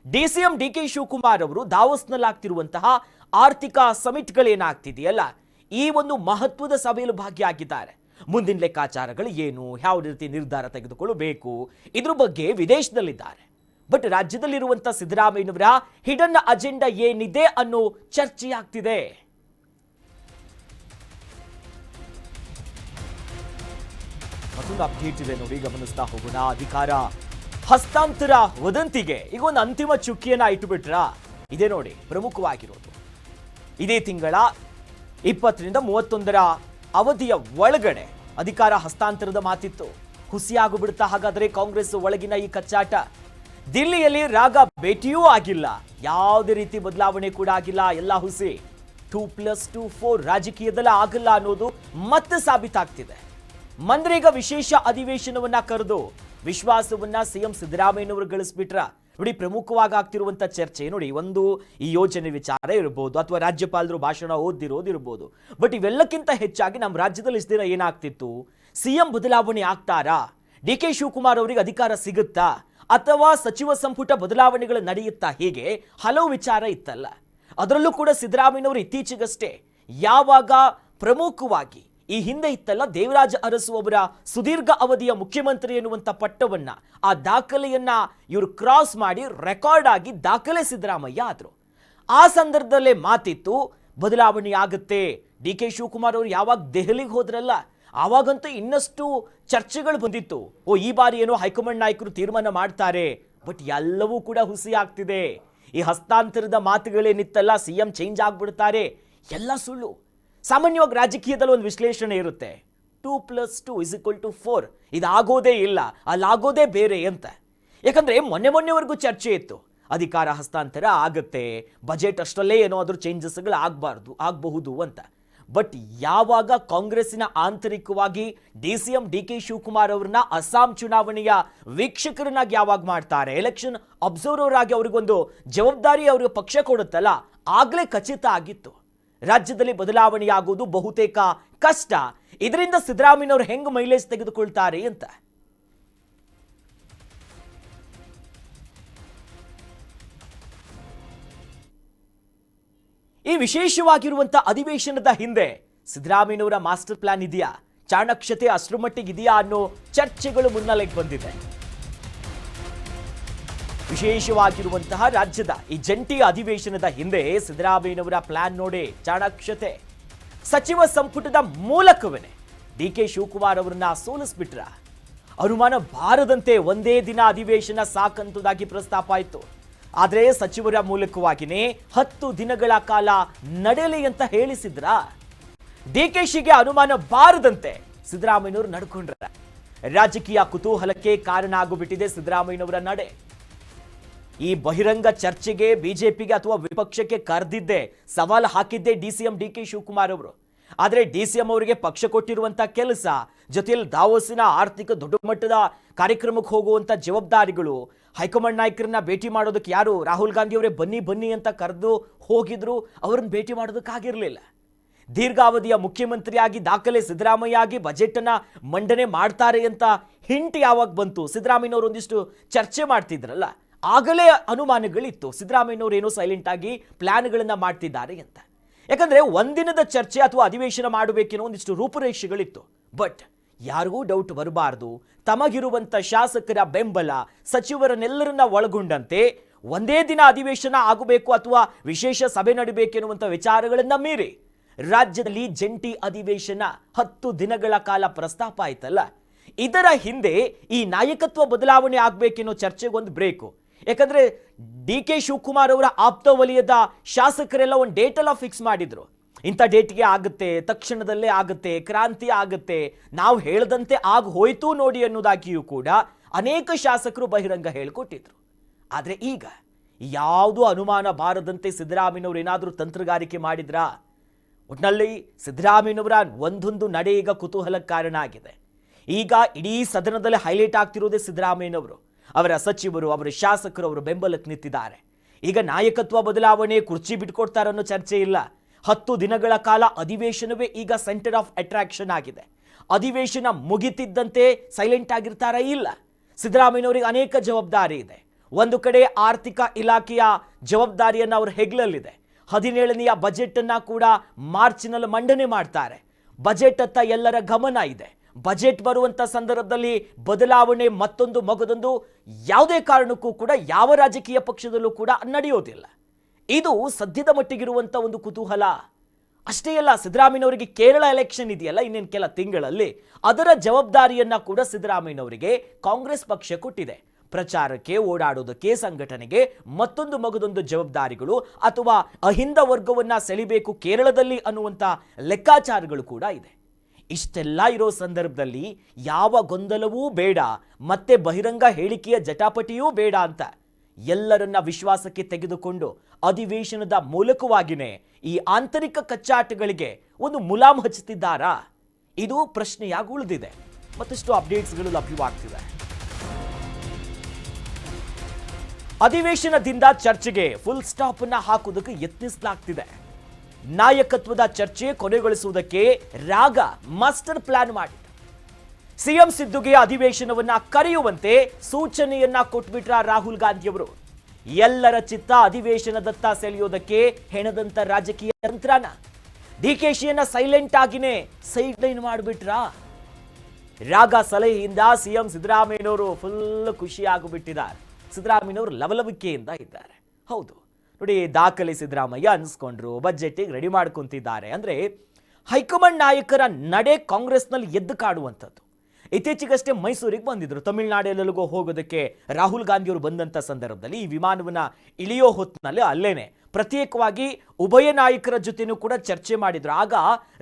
ಡಿಸಿಎಂ ಡಿಕೆ ಶಿವಕುಮಾರ್ ಅವರು ದಾವೋಸ್ನಲ್ಲಿ ಆಗ್ತಿರುವಂತಹ ಆರ್ಥಿಕ ಸಮಿಟ್ಗಳೇನಾಗ್ತಿದೆಯಲ್ಲ, ಈ ಒಂದು ಮಹತ್ವದ ಸಭೆಯಲ್ಲಿ ಭಾಗಿಯಾಗಿದ್ದಾರೆ. ಮುಂದಿನ ಲೆಕ್ಕಾಚಾರಗಳು ಏನು, ಯಾವ ರೀತಿ ನಿರ್ಧಾರ ತೆಗೆದುಕೊಳ್ಳಬೇಕು, ಇದ್ರ ಬಗ್ಗೆ ವಿದೇಶದಲ್ಲಿದ್ದಾರೆ. ಬಟ್ ರಾಜ್ಯದಲ್ಲಿರುವಂತಹ ಸಿದ್ದರಾಮಯ್ಯನವರ ಹಿಡನ್ ಅಜೆಂಡಾ ಏನಿದೆ ಅನ್ನೋ ಚರ್ಚೆ ಆಗ್ತಿದೆ. ಮತ್ತೊಂದು ಅಪ್ಡೇಟ್ ಇದೆ ನೋಡಿ, ಗಮನಿಸ್ತಾ ಹೋಗೋಣ. ಅಧಿಕಾರ ಹಸ್ತಾಂತರ ವದಂತಿಗೆ ಈಗ ಒಂದು ಅಂತಿಮ ಚುಕ್ಕಿಯನ್ನ ಇಟ್ಟುಬಿಟ್ರ. ಇದೇ ನೋಡಿ ಪ್ರಮುಖವಾಗಿರೋದು. ಇದೇ ತಿಂಗಳ 20 ರಿಂದ 31ರ ಅವಧಿಯ ಒಳಗಡೆ ಅಧಿಕಾರ ಹಸ್ತಾಂತರದ ಮಾತಿತ್ತು. ಹುಸಿಯಾಗಿಬಿಡ್ತಾ ಹಾಗಾದ್ರೆ ಕಾಂಗ್ರೆಸ್ ಒಳಗಿನ ಈ ಕಚ್ಚಾಟ. ದಿಲ್ಲಿಯಲ್ಲಿ ರಾಗ ಭೇಟಿಯೂ ಆಗಿಲ್ಲ, ಯಾವುದೇ ರೀತಿ ಬದಲಾವಣೆ ಕೂಡ ಆಗಿಲ್ಲ, ಎಲ್ಲ ಹುಸಿ. 2+2 4 ರಾಜಕೀಯದಲ್ಲ ಆಗಲ್ಲ ಅನ್ನೋದು ಮತ್ತೆ ಸಾಬೀತಾಗ್ತಿದೆ. ಮನ್ರೇಗಾ ವಿಶೇಷ ಅಧಿವೇಶನವನ್ನ ಕರೆದು ವಿಶ್ವಾಸವನ್ನ ಸಿಎಂ ಸಿದ್ದರಾಮಯ್ಯನವರು ಗಳಿಸ್ಬಿಟ್ರ. ನೋಡಿ, ಪ್ರಮುಖವಾಗಿ ಆಗ್ತಿರುವಂಥ ಚರ್ಚೆ ನೋಡಿ, ಒಂದು ಈ ಯೋಜನೆ ವಿಚಾರ ಇರ್ಬೋದು, ಅಥವಾ ರಾಜ್ಯಪಾಲರು ಭಾಷಣ ಓದಿರೋದಿರ್ಬೋದು. ಬಟ್ ಇವೆಲ್ಲಕ್ಕಿಂತ ಹೆಚ್ಚಾಗಿ ನಮ್ಮ ರಾಜ್ಯದಲ್ಲಿ ಇಷ್ಟು ದಿನ ಏನಾಗ್ತಿತ್ತು, ಸಿಎಂ ಬದಲಾವಣೆ ಆಗ್ತಾರಾ, ಡಿ ಕೆ ಶಿವಕುಮಾರ್ ಅವರಿಗೆ ಅಧಿಕಾರ ಸಿಗುತ್ತಾ, ಅಥವಾ ಸಚಿವ ಸಂಪುಟ ಬದಲಾವಣೆಗಳು ನಡೆಯುತ್ತಾ, ಹೀಗೆ ಹಲವು ವಿಚಾರ ಇತ್ತಲ್ಲ. ಅದರಲ್ಲೂ ಕೂಡ ಸಿದ್ದರಾಮಯ್ಯನವರು ಇತ್ತೀಚೆಗಷ್ಟೇ ಯಾವಾಗ ಪ್ರಮುಖವಾಗಿ ಈ ಹಿಂದೆ ಇತ್ತಲ್ಲ ದೇವರಾಜ ಅರಸು ಅವರ ಸುದೀರ್ಘ ಅವಧಿಯ ಮುಖ್ಯಮಂತ್ರಿ ಎನ್ನುವಂಥ ಪಟ್ಟವನ್ನ, ಆ ದಾಖಲೆಯನ್ನ ಇವರು ಕ್ರಾಸ್ ಮಾಡಿ ರೆಕಾರ್ಡ್ ಆಗಿ ದಾಖಲೆ ಸಿದ್ದರಾಮಯ್ಯ ಆದರು. ಆ ಸಂದರ್ಭದಲ್ಲೇ ಮಾತಿತ್ತು ಬದಲಾವಣೆ ಆಗುತ್ತೆ. ಡಿ ಕೆ ಶಿವಕುಮಾರ್ ಅವರು ಯಾವಾಗ ದೆಹಲಿಗೆ ಹೋದ್ರಲ್ಲ, ಆವಾಗಂತೂ ಇನ್ನಷ್ಟು ಚರ್ಚೆಗಳು ಬಂದಿತ್ತು. ಈ ಬಾರಿ ಏನೋ ಹೈಕಮಾಂಡ್ ನಾಯಕರು ತೀರ್ಮಾನ ಮಾಡ್ತಾರೆ. ಬಟ್ ಎಲ್ಲವೂ ಕೂಡ ಹುಸಿ ಆಗ್ತಿದೆ. ಈ ಹಸ್ತಾಂತರದ ಮಾತುಗಳೇನಿತ್ತಲ್ಲ, ಸಿಎಂ ಚೇಂಜ್ ಆಗ್ಬಿಡ್ತಾರೆ, ಎಲ್ಲ ಸುಳ್ಳು. ಸಾಮಾನ್ಯವಾಗಿ ರಾಜಕೀಯದಲ್ಲಿ ಒಂದು ವಿಶ್ಲೇಷಣೆ ಇರುತ್ತೆ, 2+2=4. ಇದಾಗೋದೇ ಇಲ್ಲ, ಅಲ್ಲಾಗೋದೇ ಬೇರೆ ಅಂತ. ಯಾಕಂದ್ರೆ ಮೊನ್ನೆವರೆಗೂ ಚರ್ಚೆ ಇತ್ತು, ಅಧಿಕಾರ ಹಸ್ತಾಂತರ ಆಗುತ್ತೆ, ಬಜೆಟ್ ಅಷ್ಟರಲ್ಲೇ ಏನೋ ಅದ್ರ ಚೇಂಜಸ್ಗಳು ಆಗಬಹುದು ಅಂತ. ಬಟ್ ಯಾವಾಗ ಕಾಂಗ್ರೆಸ್ಸಿನ ಆಂತರಿಕವಾಗಿ DCM ಡಿ ಕೆ ಶಿವಕುಮಾರ್ ಅವರನ್ನ ಅಸ್ಸಾಂ ಚುನಾವಣೆಯ ವೀಕ್ಷಕರನ್ನಾಗಿ ಯಾವಾಗ ಮಾಡ್ತಾರೆ, ಎಲೆಕ್ಷನ್ ಅಬ್ಸರ್ವರ್ ಆಗಿ ಅವ್ರಿಗೊಂದು ಜವಾಬ್ದಾರಿ ಅವ್ರಿಗೆ ಪಕ್ಷ ಕೊಡುತ್ತಲ್ಲ, ಆಗಲೇ ಖಚಿತ ಆಗಿತ್ತು ರಾಜ್ಯದಲ್ಲಿ ಬದಲಾವಣೆ ಆಗೋದು ಬಹುತೇಕ ಕಷ್ಟ. ಇದರಿಂದ ಸಿದ್ದರಾಮಯ್ಯನವರು ಹೆಂಗ್ ಮೈಲೇಜ್ ತೆಗೆದುಕೊಳ್ತಾರೆ ಅಂತ. ಈ ವಿಶೇಷವಾಗಿರುವಂತ ಅಧಿವೇಶನದ ಹಿಂದೆ ಸಿದ್ದರಾಮಯ್ಯನವರ ಮಾಸ್ಟರ್ ಪ್ಲಾನ್ ಇದೆಯಾ, ಚಾಣಕ್ಷತೆ ಅಷ್ಟರ ಮಟ್ಟಿಗೆ ಇದೆಯಾ ಅನ್ನೋ ಚರ್ಚೆಗಳು ಮುನ್ನೆಲೆಗೆ ಬಂದಿದೆ. ವಿಶೇಷವಾಗಿರುವಂತಹ ರಾಜ್ಯದ ಈ ಜಂಟಿ ಅಧಿವೇಶನದ ಹಿಂದೆ ಸಿದ್ದರಾಮಯ್ಯನವರ ಪ್ಲಾನ್ ನೋಡಿ, ಚಾಣಕ್ಷತೆ. ಸಚಿವ ಸಂಪುಟದ ಮೂಲಕವೇ ಡಿ ಕೆ ಶಿವಕುಮಾರ್ ಅವರನ್ನ ಸೋಲಿಸ್ಬಿಟ್ರ. ಅನುಮಾನ ಬಾರದಂತೆ ಒಂದೇ ದಿನ ಅಧಿವೇಶನ ಸಾಕಂತದಾಗಿ ಪ್ರಸ್ತಾಪ ಆಯಿತು. ಆದರೆ ಸಚಿವರ ಮೂಲಕವಾಗಿಯೇ 10 ದಿನಗಳ ಕಾಲ ನಡೆಯಲಿ ಅಂತ ಹೇಳಿಸಿದ್ರ. DKಶಿಗೆ ಅನುಮಾನ ಬಾರದಂತೆ ಸಿದ್ದರಾಮಯ್ಯನವರು ನಡ್ಕೊಂಡ್ರ. ರಾಜಕೀಯ ಕುತೂಹಲಕ್ಕೆ ಕಾರಣ ಆಗಿಬಿಟ್ಟಿದೆ ಸಿದ್ದರಾಮಯ್ಯನವರ ನಡೆ. ಈ ಬಹಿರಂಗ ಚರ್ಚೆಗೆ ಬಿಜೆಪಿಗೆ ಅಥವಾ ವಿಪಕ್ಷಕ್ಕೆ ಕರೆದಿದ್ದೆ, ಸವಾಲು ಹಾಕಿದ್ದೆ DCM ಡಿ ಕೆ ಶಿವಕುಮಾರ್ ಅವರು. ಆದರೆ DCM ಅವರಿಗೆ ಪಕ್ಷ ಕೊಟ್ಟಿರುವಂಥ ಕೆಲಸ, ಜೊತೆಯಲ್ಲಿ ದಾವೋಸಿನ ಆರ್ಥಿಕ ದೊಡ್ಡ ಮಟ್ಟದ ಕಾರ್ಯಕ್ರಮಕ್ಕೆ ಹೋಗುವಂಥ ಜವಾಬ್ದಾರಿಗಳು, ಹೈಕಮಾಂಡ್ ನಾಯಕರನ್ನ ಭೇಟಿ ಮಾಡೋದಕ್ಕೆ ಯಾರು ರಾಹುಲ್ ಗಾಂಧಿ ಅವರೇ ಬನ್ನಿ ಅಂತ ಕರೆದು ಹೋಗಿದ್ರು, ಅವರನ್ನು ಭೇಟಿ ಮಾಡೋದಕ್ಕಾಗಿರಲಿಲ್ಲ. ದೀರ್ಘಾವಧಿಯ ಮುಖ್ಯಮಂತ್ರಿಯಾಗಿ ದಾಖಲೆ ಸಿದ್ದರಾಮಯ್ಯ ಆಗಿ ಬಜೆಟನ್ನು ಮಂಡನೆ ಮಾಡ್ತಾರೆ ಅಂತ ಹಿಂಟ್ ಯಾವಾಗ ಬಂತು, ಸಿದ್ದರಾಮಯ್ಯನವರು ಒಂದಿಷ್ಟು ಚರ್ಚೆ ಮಾಡ್ತಿದ್ರಲ್ಲ, ಆಗಲೇ ಅನುಮಾನಗಳಿತ್ತು ಸಿದ್ದರಾಮಯ್ಯನವರು ಏನೋ ಸೈಲೆಂಟ್ ಆಗಿ ಪ್ಲಾನ್ಗಳನ್ನ ಮಾಡ್ತಿದ್ದಾರೆ ಅಂತ. ಯಾಕಂದ್ರೆ ಒಂದಿನದ ಚರ್ಚೆ ಅಥವಾ ಅಧಿವೇಶನ ಮಾಡಬೇಕೇನೋ ಒಂದಿಷ್ಟು ರೂಪುರೇಷೆಗಳಿತ್ತು. ಬಟ್ ಯಾರಿಗೂ ಡೌಟ್ ಬರಬಾರ್ದು, ತಮಗಿರುವಂಥ ಶಾಸಕರ ಬೆಂಬಲ, ಸಚಿವರನ್ನೆಲ್ಲರನ್ನ ಒಳಗೊಂಡಂತೆ ಒಂದೇ ದಿನ ಅಧಿವೇಶನ ಆಗಬೇಕು ಅಥವಾ ವಿಶೇಷ ಸಭೆ ನಡೀಬೇಕೆನ್ನುವಂಥ ವಿಚಾರಗಳನ್ನ ಮೀರಿ ರಾಜ್ಯದಲ್ಲಿ ಜಂಟಿ ಅಧಿವೇಶನ 10 ದಿನಗಳ ಕಾಲ ಪ್ರಸ್ತಾಪ ಆಯ್ತಲ್ಲ, ಇದರ ಹಿಂದೆ ಈ ನಾಯಕತ್ವ ಬದಲಾವಣೆ ಆಗಬೇಕೆನ್ನೋ ಚರ್ಚೆಗೊಂದು ಬ್ರೇಕು. ಯಾಕಂದ್ರೆ ಡಿ ಕೆ ಶಿವಕುಮಾರ್ ಅವರ ಆಪ್ತ ವಲಯದ ಶಾಸಕರೆಲ್ಲ ಒಂದು ಡೇಟ್ ಎಲ್ಲ ಫಿಕ್ಸ್ ಮಾಡಿದ್ರು. ಇಂಥ ಡೇಟ್ಗೆ ಆಗುತ್ತೆ, ತಕ್ಷಣದಲ್ಲೇ ಆಗುತ್ತೆ, ಕ್ರಾಂತಿ ಆಗುತ್ತೆ, ನಾವು ಹೇಳ್ದಂತೆ ಆಗ ಹೋಯ್ತು ನೋಡಿ ಅನ್ನೋದಾಗಿಯೂ ಕೂಡ ಅನೇಕ ಶಾಸಕರು ಬಹಿರಂಗ ಹೇಳಿಕೊಟ್ಟಿದ್ರು. ಆದರೆ ಈಗ ಯಾವುದೂ ಅನುಮಾನ ಬಾರದಂತೆ ಸಿದ್ದರಾಮಯ್ಯನವರು ಏನಾದರೂ ತಂತ್ರಗಾರಿಕೆ ಮಾಡಿದ್ರಾ? ಒಟ್ಟಿನಲ್ಲಿ ಸಿದ್ದರಾಮಯ್ಯನವರ ಒಂದೊಂದು ನಡೆ ಈಗ ಕುತೂಹಲಕ್ಕೆ ಕಾರಣ ಆಗಿದೆ. ಈಗ ಇಡೀ ಸದನದಲ್ಲಿ ಹೈಲೈಟ್ ಆಗ್ತಿರೋದೇ ಸಿದ್ದರಾಮಯ್ಯನವರು, ಅವರ ಸಚಿವರು, ಅವರ ಶಾಸಕರು ಅವರ ಬೆಂಬಲಕ್ಕೆ ನಿಂತಿದ್ದಾರೆ. ಈಗ ನಾಯಕತ್ವ ಬದಲಾವಣೆ, ಕುರ್ಚಿ ಬಿಟ್ಕೊಡ್ತಾರನ್ನೋ ಚರ್ಚೆ ಇಲ್ಲ. 10 ದಿನಗಳ ಕಾಲ ಅಧಿವೇಶನವೇ ಈಗ ಸೆಂಟರ್ ಆಫ್ ಅಟ್ರಾಕ್ಷನ್ ಆಗಿದೆ. ಅಧಿವೇಶನ ಮುಗಿತಿದ್ದಂತೆ ಸೈಲೆಂಟ್ ಆಗಿರ್ತಾರ? ಇಲ್ಲ. ಸಿದ್ದರಾಮಯ್ಯನವರಿಗೆ ಅನೇಕ ಜವಾಬ್ದಾರಿ ಇದೆ. ಒಂದು ಕಡೆ ಆರ್ಥಿಕ ಇಲಾಖೆಯ ಜವಾಬ್ದಾರಿಯನ್ನು ಅವ್ರ ಹೆಗ್ಲಲ್ಲಿದೆ. 17ನೆಯ ಬಜೆಟ್ ಅನ್ನ ಕೂಡ ಮಾರ್ಚ್ನಲ್ಲಿ ಮಂಡನೆ ಮಾಡ್ತಾರೆ. ಬಜೆಟ್ ಅತ್ತ ಎಲ್ಲರ ಗಮನ ಇದೆ. ಬಜೆಟ್ ಬರುವಂತ ಸಂದರ್ಭದಲ್ಲಿ ಬದಲಾವಣೆ ಮತ್ತೊಂದು ಮಗದೊಂದು ಯಾವುದೇ ಕಾರಣಕ್ಕೂ ಕೂಡ ಯಾವ ರಾಜಕೀಯ ಪಕ್ಷದಲ್ಲೂ ಕೂಡ ನಡೆಯೋದಿಲ್ಲ. ಇದು ಸದ್ಯದ ಮಟ್ಟಿಗಿರುವಂತ ಒಂದು ಕುತೂಹಲ. ಅಷ್ಟೇ ಅಲ್ಲ, ಸಿದ್ದರಾಮಯ್ಯನವರಿಗೆ ಕೇರಳ ಎಲೆಕ್ಷನ್ ಇದೆಯಲ್ಲ ಇನ್ನೇನು ಕೆಲ ತಿಂಗಳಲ್ಲಿ, ಅದರ ಜವಾಬ್ದಾರಿಯನ್ನ ಕೂಡ ಸಿದ್ದರಾಮಯ್ಯನವರಿಗೆ ಕಾಂಗ್ರೆಸ್ ಪಕ್ಷ ಕೊಟ್ಟಿದೆ. ಪ್ರಚಾರಕ್ಕೆ, ಓಡಾಡೋದಕ್ಕೆ, ಸಂಘಟನೆಗೆ ಮತ್ತೊಂದು ಮಗದೊಂದು ಜವಾಬ್ದಾರಿಗಳು ಅಥವಾ ಅಹಿಂದ ವರ್ಗವನ್ನ ಸೆಳಿಬೇಕು ಕೇರಳದಲ್ಲಿ ಅನ್ನುವಂಥ ಲೆಕ್ಕಾಚಾರಗಳು ಕೂಡ ಇದೆ. ಇಷ್ಟೆಲ್ಲ ಇರೋ ಸಂದರ್ಭದಲ್ಲಿ ಯಾವ ಗೊಂದಲವೂ ಬೇಡ, ಮತ್ತೆ ಬಹಿರಂಗ ಹೇಳಿಕೆಯ ಜಟಾಪಟಿಯೂ ಬೇಡ ಅಂತ ಎಲ್ಲರನ್ನ ವಿಶ್ವಾಸಕ್ಕೆ ತೆಗೆದುಕೊಂಡು ಅಧಿವೇಶನದ ಮೂಲಕವಾಗಿಯೇ ಈ ಆಂತರಿಕ ಕಚ್ಚಾಟಗಳಿಗೆ ಒಂದು ಮುಲಾಮ್ ಹಚ್ಚುತ್ತಿದ್ದಾರಾ? ಇದು ಪ್ರಶ್ನೆಯಾಗಿ ಉಳಿದಿದೆ. ಮತ್ತಷ್ಟು ಅಪ್ಡೇಟ್ಸ್ಗಳು ಲಭ್ಯವಾಗ್ತಿದೆ. ಅಧಿವೇಶನದಿಂದ ಚರ್ಚೆಗೆ ಫುಲ್ ಸ್ಟಾಪ್ ಅನ್ನ ಹಾಕುವುದಕ್ಕೆ ಯತ್ನಿಸಲಾಗ್ತಿದೆ. ನಾಯಕತ್ವದ ಚರ್ಚೆ ಕೊನೆಗೊಳಿಸುವುದಕ್ಕೆ ರಾಗ ಮಾಸ್ಟರ್ ಪ್ಲಾನ್ ಮಾಡಿದೆ. ಸಿಎಂ ಸಿದ್ದುಗೆ ಅಧಿವೇಶನವನ್ನ ಕರೆಯುವಂತೆ ಸೂಚನೆಯನ್ನ ಕೊಟ್ಬಿಟ್ರ ರಾಹುಲ್ ಗಾಂಧಿಯವರು. ಎಲ್ಲರ ಚಿತ್ತ ಅಧಿವೇಶನದತ್ತ ಸೆಳೆಯೋದಕ್ಕೆ ಹೆಣದಂತ ರಾಜಕೀಯ ತಂತ್ರನ ಡಿಕೆಶಿಯನ್ನ ಸೈಲೆಂಟ್ ಆಗಿನೇ ಸೈಡ್ ಲೈನ್ ಮಾಡಿಬಿಟ್ರ. ರಾಗ ಸಲಹೆಯಿಂದ ಸಿಎಂ ಸಿದ್ದರಾಮಯ್ಯನವರು ಫುಲ್ ಖುಷಿ ಆಗಿಬಿಟ್ಟಿದ್ದಾರೆ. ಸಿದ್ದರಾಮಯ್ಯನವರು ಲವಲವಿಕೆಯಿಂದ ಇದ್ದಾರೆ. ಹೌದು ನೋಡಿ, ದಾಖಲೆ ಸಿದ್ದರಾಮಯ್ಯ ಅನ್ಸ್ಕೊಂಡ್ರು, ಬಜೆಟಿಗೆ ರೆಡಿ ಮಾಡ್ಕೊಂತಿದ್ದಾರೆ. ಅಂದ್ರೆ ಹೈಕಮಾಂಡ್ ನಾಯಕರ ನಡೆ ಕಾಂಗ್ರೆಸ್ನಲ್ಲಿ ಎದ್ದು ಕಾಡುವಂಥದ್ದು. ಇತ್ತೀಚೆಗಷ್ಟೇ ಮೈಸೂರಿಗೆ ಬಂದಿದ್ರು. ತಮಿಳುನಾಡೆಲ್ಲರಿಗೂ ಹೋಗೋದಕ್ಕೆ ರಾಹುಲ್ ಗಾಂಧಿಯವರು ಬಂದಂಥ ಸಂದರ್ಭದಲ್ಲಿ ಈ ವಿಮಾನವನ್ನ ಇಳಿಯೋ ಹೊತ್ತಿನಲ್ಲಿ ಅಲ್ಲೇನೆ ಪ್ರತ್ಯೇಕವಾಗಿ ಉಭಯ ನಾಯಕರ ಜೊತೆನೂ ಕೂಡ ಚರ್ಚೆ ಮಾಡಿದ್ರು. ಆಗ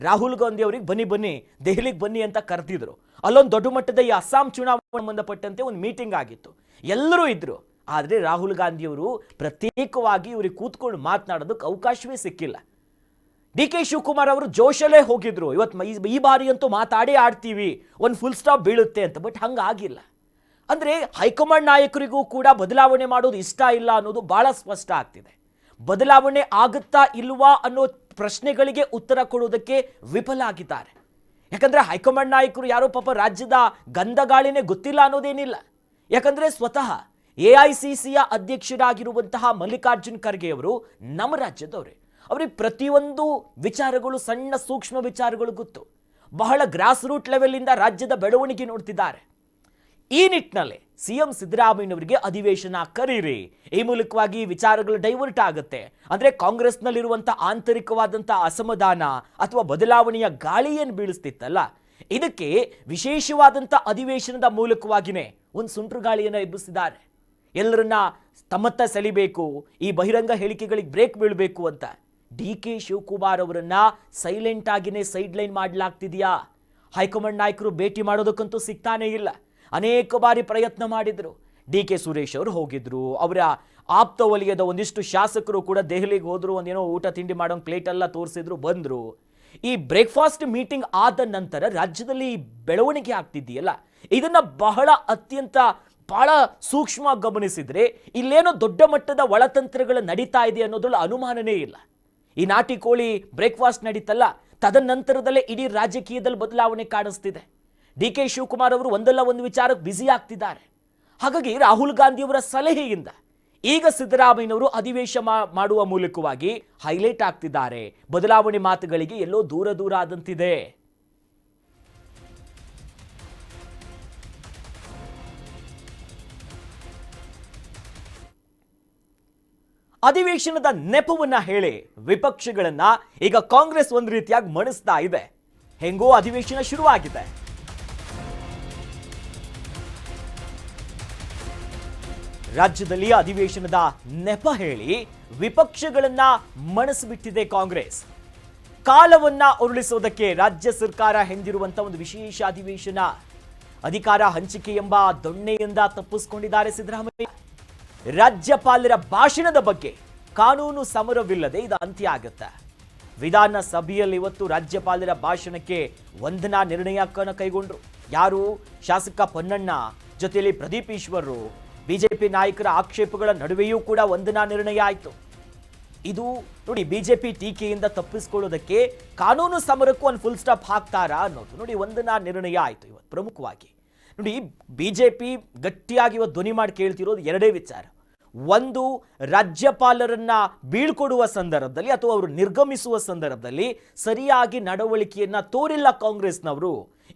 ರಾಹುಲ್ ಗಾಂಧಿ ಅವರಿಗೆ ಬನ್ನಿ ದೆಹಲಿಗೆ ಬನ್ನಿ ಅಂತ ಕರೆದಿದ್ರು. ಅಲ್ಲೊಂದು ದೊಡ್ಡ ಮಟ್ಟದ ಈ ಅಸ್ಸಾಂ ಚುನಾವಣೆ ಸಂಬಂಧಪಟ್ಟಂತೆ ಒಂದು ಮೀಟಿಂಗ್ ಆಗಿತ್ತು, ಎಲ್ಲರೂ ಇದ್ರು. ಆದರೆ ರಾಹುಲ್ ಗಾಂಧಿಯವರು ಪ್ರತ್ಯೇಕವಾಗಿ ಇವ್ರಿಗೆ ಕೂತ್ಕೊಂಡು ಮಾತನಾಡೋದಕ್ಕೆ ಅವಕಾಶವೇ ಸಿಕ್ಕಿಲ್ಲ. ಡಿ.ಕೆ. ಶಿವಕುಮಾರ್ ಅವರು ಜೋಶಲ್ಲೇ ಹೋಗಿದ್ರು, ಇವತ್ತು ಈ ಬಾರಿ ಅಂತೂ ಮಾತಾಡೇ ಆಡ್ತೀವಿ, ಒಂದು ಫುಲ್ ಸ್ಟಾಪ್ ಬೀಳುತ್ತೆ ಅಂತ. ಬಟ್ ಹಂಗಾಗಿಲ್ಲ. ಅಂದರೆ ಹೈಕಮಾಂಡ್ ನಾಯಕರಿಗೂ ಕೂಡ ಬದಲಾವಣೆ ಮಾಡೋದು ಇಷ್ಟ ಇಲ್ಲ ಅನ್ನೋದು ಬಹಳ ಸ್ಪಷ್ಟ ಆಗ್ತಿದೆ. ಬದಲಾವಣೆ ಆಗುತ್ತಾ ಇಲ್ವಾ ಅನ್ನೋ ಪ್ರಶ್ನೆಗಳಿಗೆ ಉತ್ತರ ಕೊಡೋದಕ್ಕೆ ವಿಫಲ ಆಗಿದ್ದಾರೆ. ಯಾಕಂದ್ರೆ ಹೈಕಮಾಂಡ್ ನಾಯಕರು ಯಾರೋ ಪಾಪ ರಾಜ್ಯದ ಗಂಧಗಾಳಿನೇ ಗೊತ್ತಿಲ್ಲ ಅನ್ನೋದೇನಿಲ್ಲ. ಯಾಕಂದ್ರೆ ಸ್ವತಃ ಎಐಸಿಸಿಯ ಅಧ್ಯಕ್ಷರಾಗಿರುವಂತಹ ಮಲ್ಲಿಕಾರ್ಜುನ್ ಖರ್ಗೆ ಅವರು ನಮ್ಮ ರಾಜ್ಯದವರೇ. ಅವ್ರಿಗೆ ಪ್ರತಿಯೊಂದು ವಿಚಾರಗಳು, ಸಣ್ಣ ಸೂಕ್ಷ್ಮ ವಿಚಾರಗಳು ಗೊತ್ತು. ಬಹಳ ಗ್ರಾಸ್ ರೂಟ್ ಲೆವೆಲ್ ಇಂದ ರಾಜ್ಯದ ಬೆಳವಣಿಗೆ ನೋಡ್ತಿದ್ದಾರೆ. ಈ ನಿಟ್ಟಿನಲ್ಲಿ ಸಿಎಂ ಸಿದ್ದರಾಮಯ್ಯನವರಿಗೆ ಅಧಿವೇಶನ ಕರೀರಿ, ಈ ಮೂಲಕವಾಗಿ ವಿಚಾರಗಳು ಡೈವರ್ಟ್ ಆಗುತ್ತೆ. ಅಂದ್ರೆ ಕಾಂಗ್ರೆಸ್ನಲ್ಲಿರುವಂತಹ ಆಂತರಿಕವಾದಂತಹ ಅಸಮಾಧಾನ ಅಥವಾ ಬದಲಾವಣೆಯ ಗಾಳಿ ಏನು ಬೀಳಿಸ್ತಿತ್ತಲ್ಲ, ಇದಕ್ಕೆ ವಿಶೇಷವಾದಂಥ ಅಧಿವೇಶನದ ಮೂಲಕವಾಗಿಯೇ ಒಂದು ಸುಂಟ್ರು ಗಾಳಿಯನ್ನು ಎಬ್ಬಿಸಿದ್ದಾರೆ. ಎಲ್ಲರನ್ನ ತಮ್ಮತ್ತ ಸೆಳಿಬೇಕು, ಈ ಬಹಿರಂಗ ಹೇಳಿಕೆಗಳಿಗೆ ಬ್ರೇಕ್ ಬೀಳಬೇಕು ಅಂತ ಡಿ.ಕೆ. ಶಿವಕುಮಾರ್ ಅವರನ್ನ ಸೈಲೆಂಟ್ ಆಗಿನೇ ಸೈಡ್ ಲೈನ್ ಮಾಡಲಾಗ್ತಿದೆಯಾ? ಹೈಕಮಾಂಡ್ ನಾಯಕರು ಭೇಟಿ ಮಾಡೋದಕ್ಕಂತೂ ಸಿಗ್ತಾನೇ ಇಲ್ಲ. ಅನೇಕ ಬಾರಿ ಪ್ರಯತ್ನ ಮಾಡಿದ್ರು. ಡಿ.ಕೆ. ಸುರೇಶ್ ಅವರು ಹೋಗಿದ್ರು, ಅವರ ಆಪ್ತ ವಲಯದ ಒಂದಿಷ್ಟು ಶಾಸಕರು ಕೂಡ ದೆಹಲಿಗೆ ಹೋದ್ರು, ಒಂದೇನೋ ಊಟ ತಿಂಡಿ ಮಾಡೋ ಪ್ಲೇಟ್ ಎಲ್ಲ ತೋರಿಸಿದ್ರು, ಬಂದ್ರು. ಈ ಬ್ರೇಕ್ಫಾಸ್ಟ್ ಮೀಟಿಂಗ್ ಆದ ನಂತರ ರಾಜ್ಯದಲ್ಲಿ ಬೆಳವಣಿಗೆ ಆಗ್ತಿದೆಯಲ್ಲ, ಇದನ್ನ ಬಹಳ ಸೂಕ್ಷ್ಮ ಗಮನಿಸಿದ್ರೆ ಇಲ್ಲೇನೋ ದೊಡ್ಡ ಮಟ್ಟದ ಒಳತಂತ್ರಗಳು ನಡೀತಾ ಇದೆ ಅನ್ನೋದ್ರಲ್ಲಿ ಅನುಮಾನನೇ ಇಲ್ಲ. ಈ ನಾಟಿ ಕೋಳಿ ಬ್ರೇಕ್ಫಾಸ್ಟ್ ನಡೀತಲ್ಲ, ತದನಂತರದಲ್ಲೇ ಇಡೀ ರಾಜಕೀಯದಲ್ಲಿ ಬದಲಾವಣೆ ಕಾಣಿಸ್ತಿದೆ. ಡಿ.ಕೆ. ಶಿವಕುಮಾರ್ ಅವರು ಒಂದಲ್ಲ ಒಂದು ವಿಚಾರಕ್ಕೆ ಬ್ಯುಸಿ ಆಗ್ತಿದ್ದಾರೆ. ಹಾಗಾಗಿ ರಾಹುಲ್ ಗಾಂಧಿಯವರ ಸಲಹೆಯಿಂದ ಈಗ ಸಿದ್ದರಾಮಯ್ಯನವರು ಅಧಿವೇಶನ ಮಾಡುವ ಮೂಲಕವಾಗಿ ಹೈಲೈಟ್ ಆಗ್ತಿದ್ದಾರೆ. ಬದಲಾವಣೆ ಮಾತುಗಳಿಗೆ ಎಲ್ಲೋ ದೂರ ಆದಂತಿದೆ. ಅಧಿವೇಶನದ ನೆಪವನ್ನ ಹೇಳಿ ವಿಪಕ್ಷಗಳನ್ನ ಈಗ ಕಾಂಗ್ರೆಸ್ ಒಂದು ರೀತಿಯಾಗಿ ಮಣಿಸ್ತಾ ಇದೆ. ಹೆಂಗೋ ಅಧಿವೇಶನ ಶುರುವಾಗಿದೆ. ರಾಜ್ಯದಲ್ಲಿ ಅಧಿವೇಶನದ ನೆಪ ಹೇಳಿ ವಿಪಕ್ಷಗಳನ್ನ ಮಣಿಸಿಬಿಟ್ಟಿದೆ ಕಾಂಗ್ರೆಸ್. ಕಾಲವನ್ನ ಉರುಳಿಸೋದಕ್ಕೆ ರಾಜ್ಯ ಸರ್ಕಾರ ಹೆಂದಿರುವಂತಹ ಒಂದು ವಿಶೇಷ ಅಧಿವೇಶನ. ಅಧಿಕಾರ ಹಂಚಿಕೆ ಎಂಬ ದೊಣ್ಣೆಯಿಂದ ತಪ್ಪಿಸಿಕೊಂಡಿದ್ದಾರೆ ಸಿದ್ದರಾಮಯ್ಯ. ರಾಜ್ಯಪಾಲರ ಭಾಷಣದ ಬಗ್ಗೆ ಕಾನೂನು ಸಮರವಿಲ್ಲದೆ ಇದು ಅಂತ್ಯ ಆಗುತ್ತೆ. ವಿಧಾನಸಭೆಯಲ್ಲಿ ಇವತ್ತು ರಾಜ್ಯಪಾಲರ ಭಾಷಣಕ್ಕೆ ವಂದನಾ ನಿರ್ಣಯ ಕೈಗೊಂಡ್ರು. ಯಾರು? ಶಾಸಕ ಪೊನ್ನಣ್ಣ, ಜೊತೆಯಲ್ಲಿ ಪ್ರದೀಪ್ ಈಶ್ವರರು. ಬಿಜೆಪಿ ನಾಯಕರ ಆಕ್ಷೇಪಗಳ ನಡುವೆಯೂ ಕೂಡ ವಂದನಾ ನಿರ್ಣಯ ಆಯಿತು. ಇದು ನೋಡಿ, ಬಿಜೆಪಿ ಟೀಕೆಯಿಂದ ತಪ್ಪಿಸಿಕೊಳ್ಳೋದಕ್ಕೆ ಕಾನೂನು ಸಮರಕ್ಕೂ ಒಂದು ಫುಲ್ ಸ್ಟಾಪ್ ಹಾಕ್ತಾರಾ ಅನ್ನೋದು. ನೋಡಿ, ವಂದನಾ ನಿರ್ಣಯ ಆಯಿತು ಇವತ್ತು. ಪ್ರಮುಖವಾಗಿ ನೋಡಿ, ಬಿಜೆಪಿ ಗಟ್ಟಿಯಾಗಿ ಇವತ್ತು ಧ್ವನಿ ಮಾಡಿ ಕೇಳ್ತಿರೋದು ಎರಡೇ ವಿಚಾರ. ಒಂದು, ರಾಜ್ಯಪಾಲರನ್ನ ಬೀಳ್ಕೊಡುವ ಸಂದರ್ಭದಲ್ಲಿ ಅಥವಾ ಅವರು ನಿರ್ಗಮಿಸುವ ಸಂದರ್ಭದಲ್ಲಿ ಸರಿಯಾಗಿ ನಡವಳಿಕೆಯನ್ನ ತೋರಿಲ್ಲ ಕಾಂಗ್ರೆಸ್ನವರು.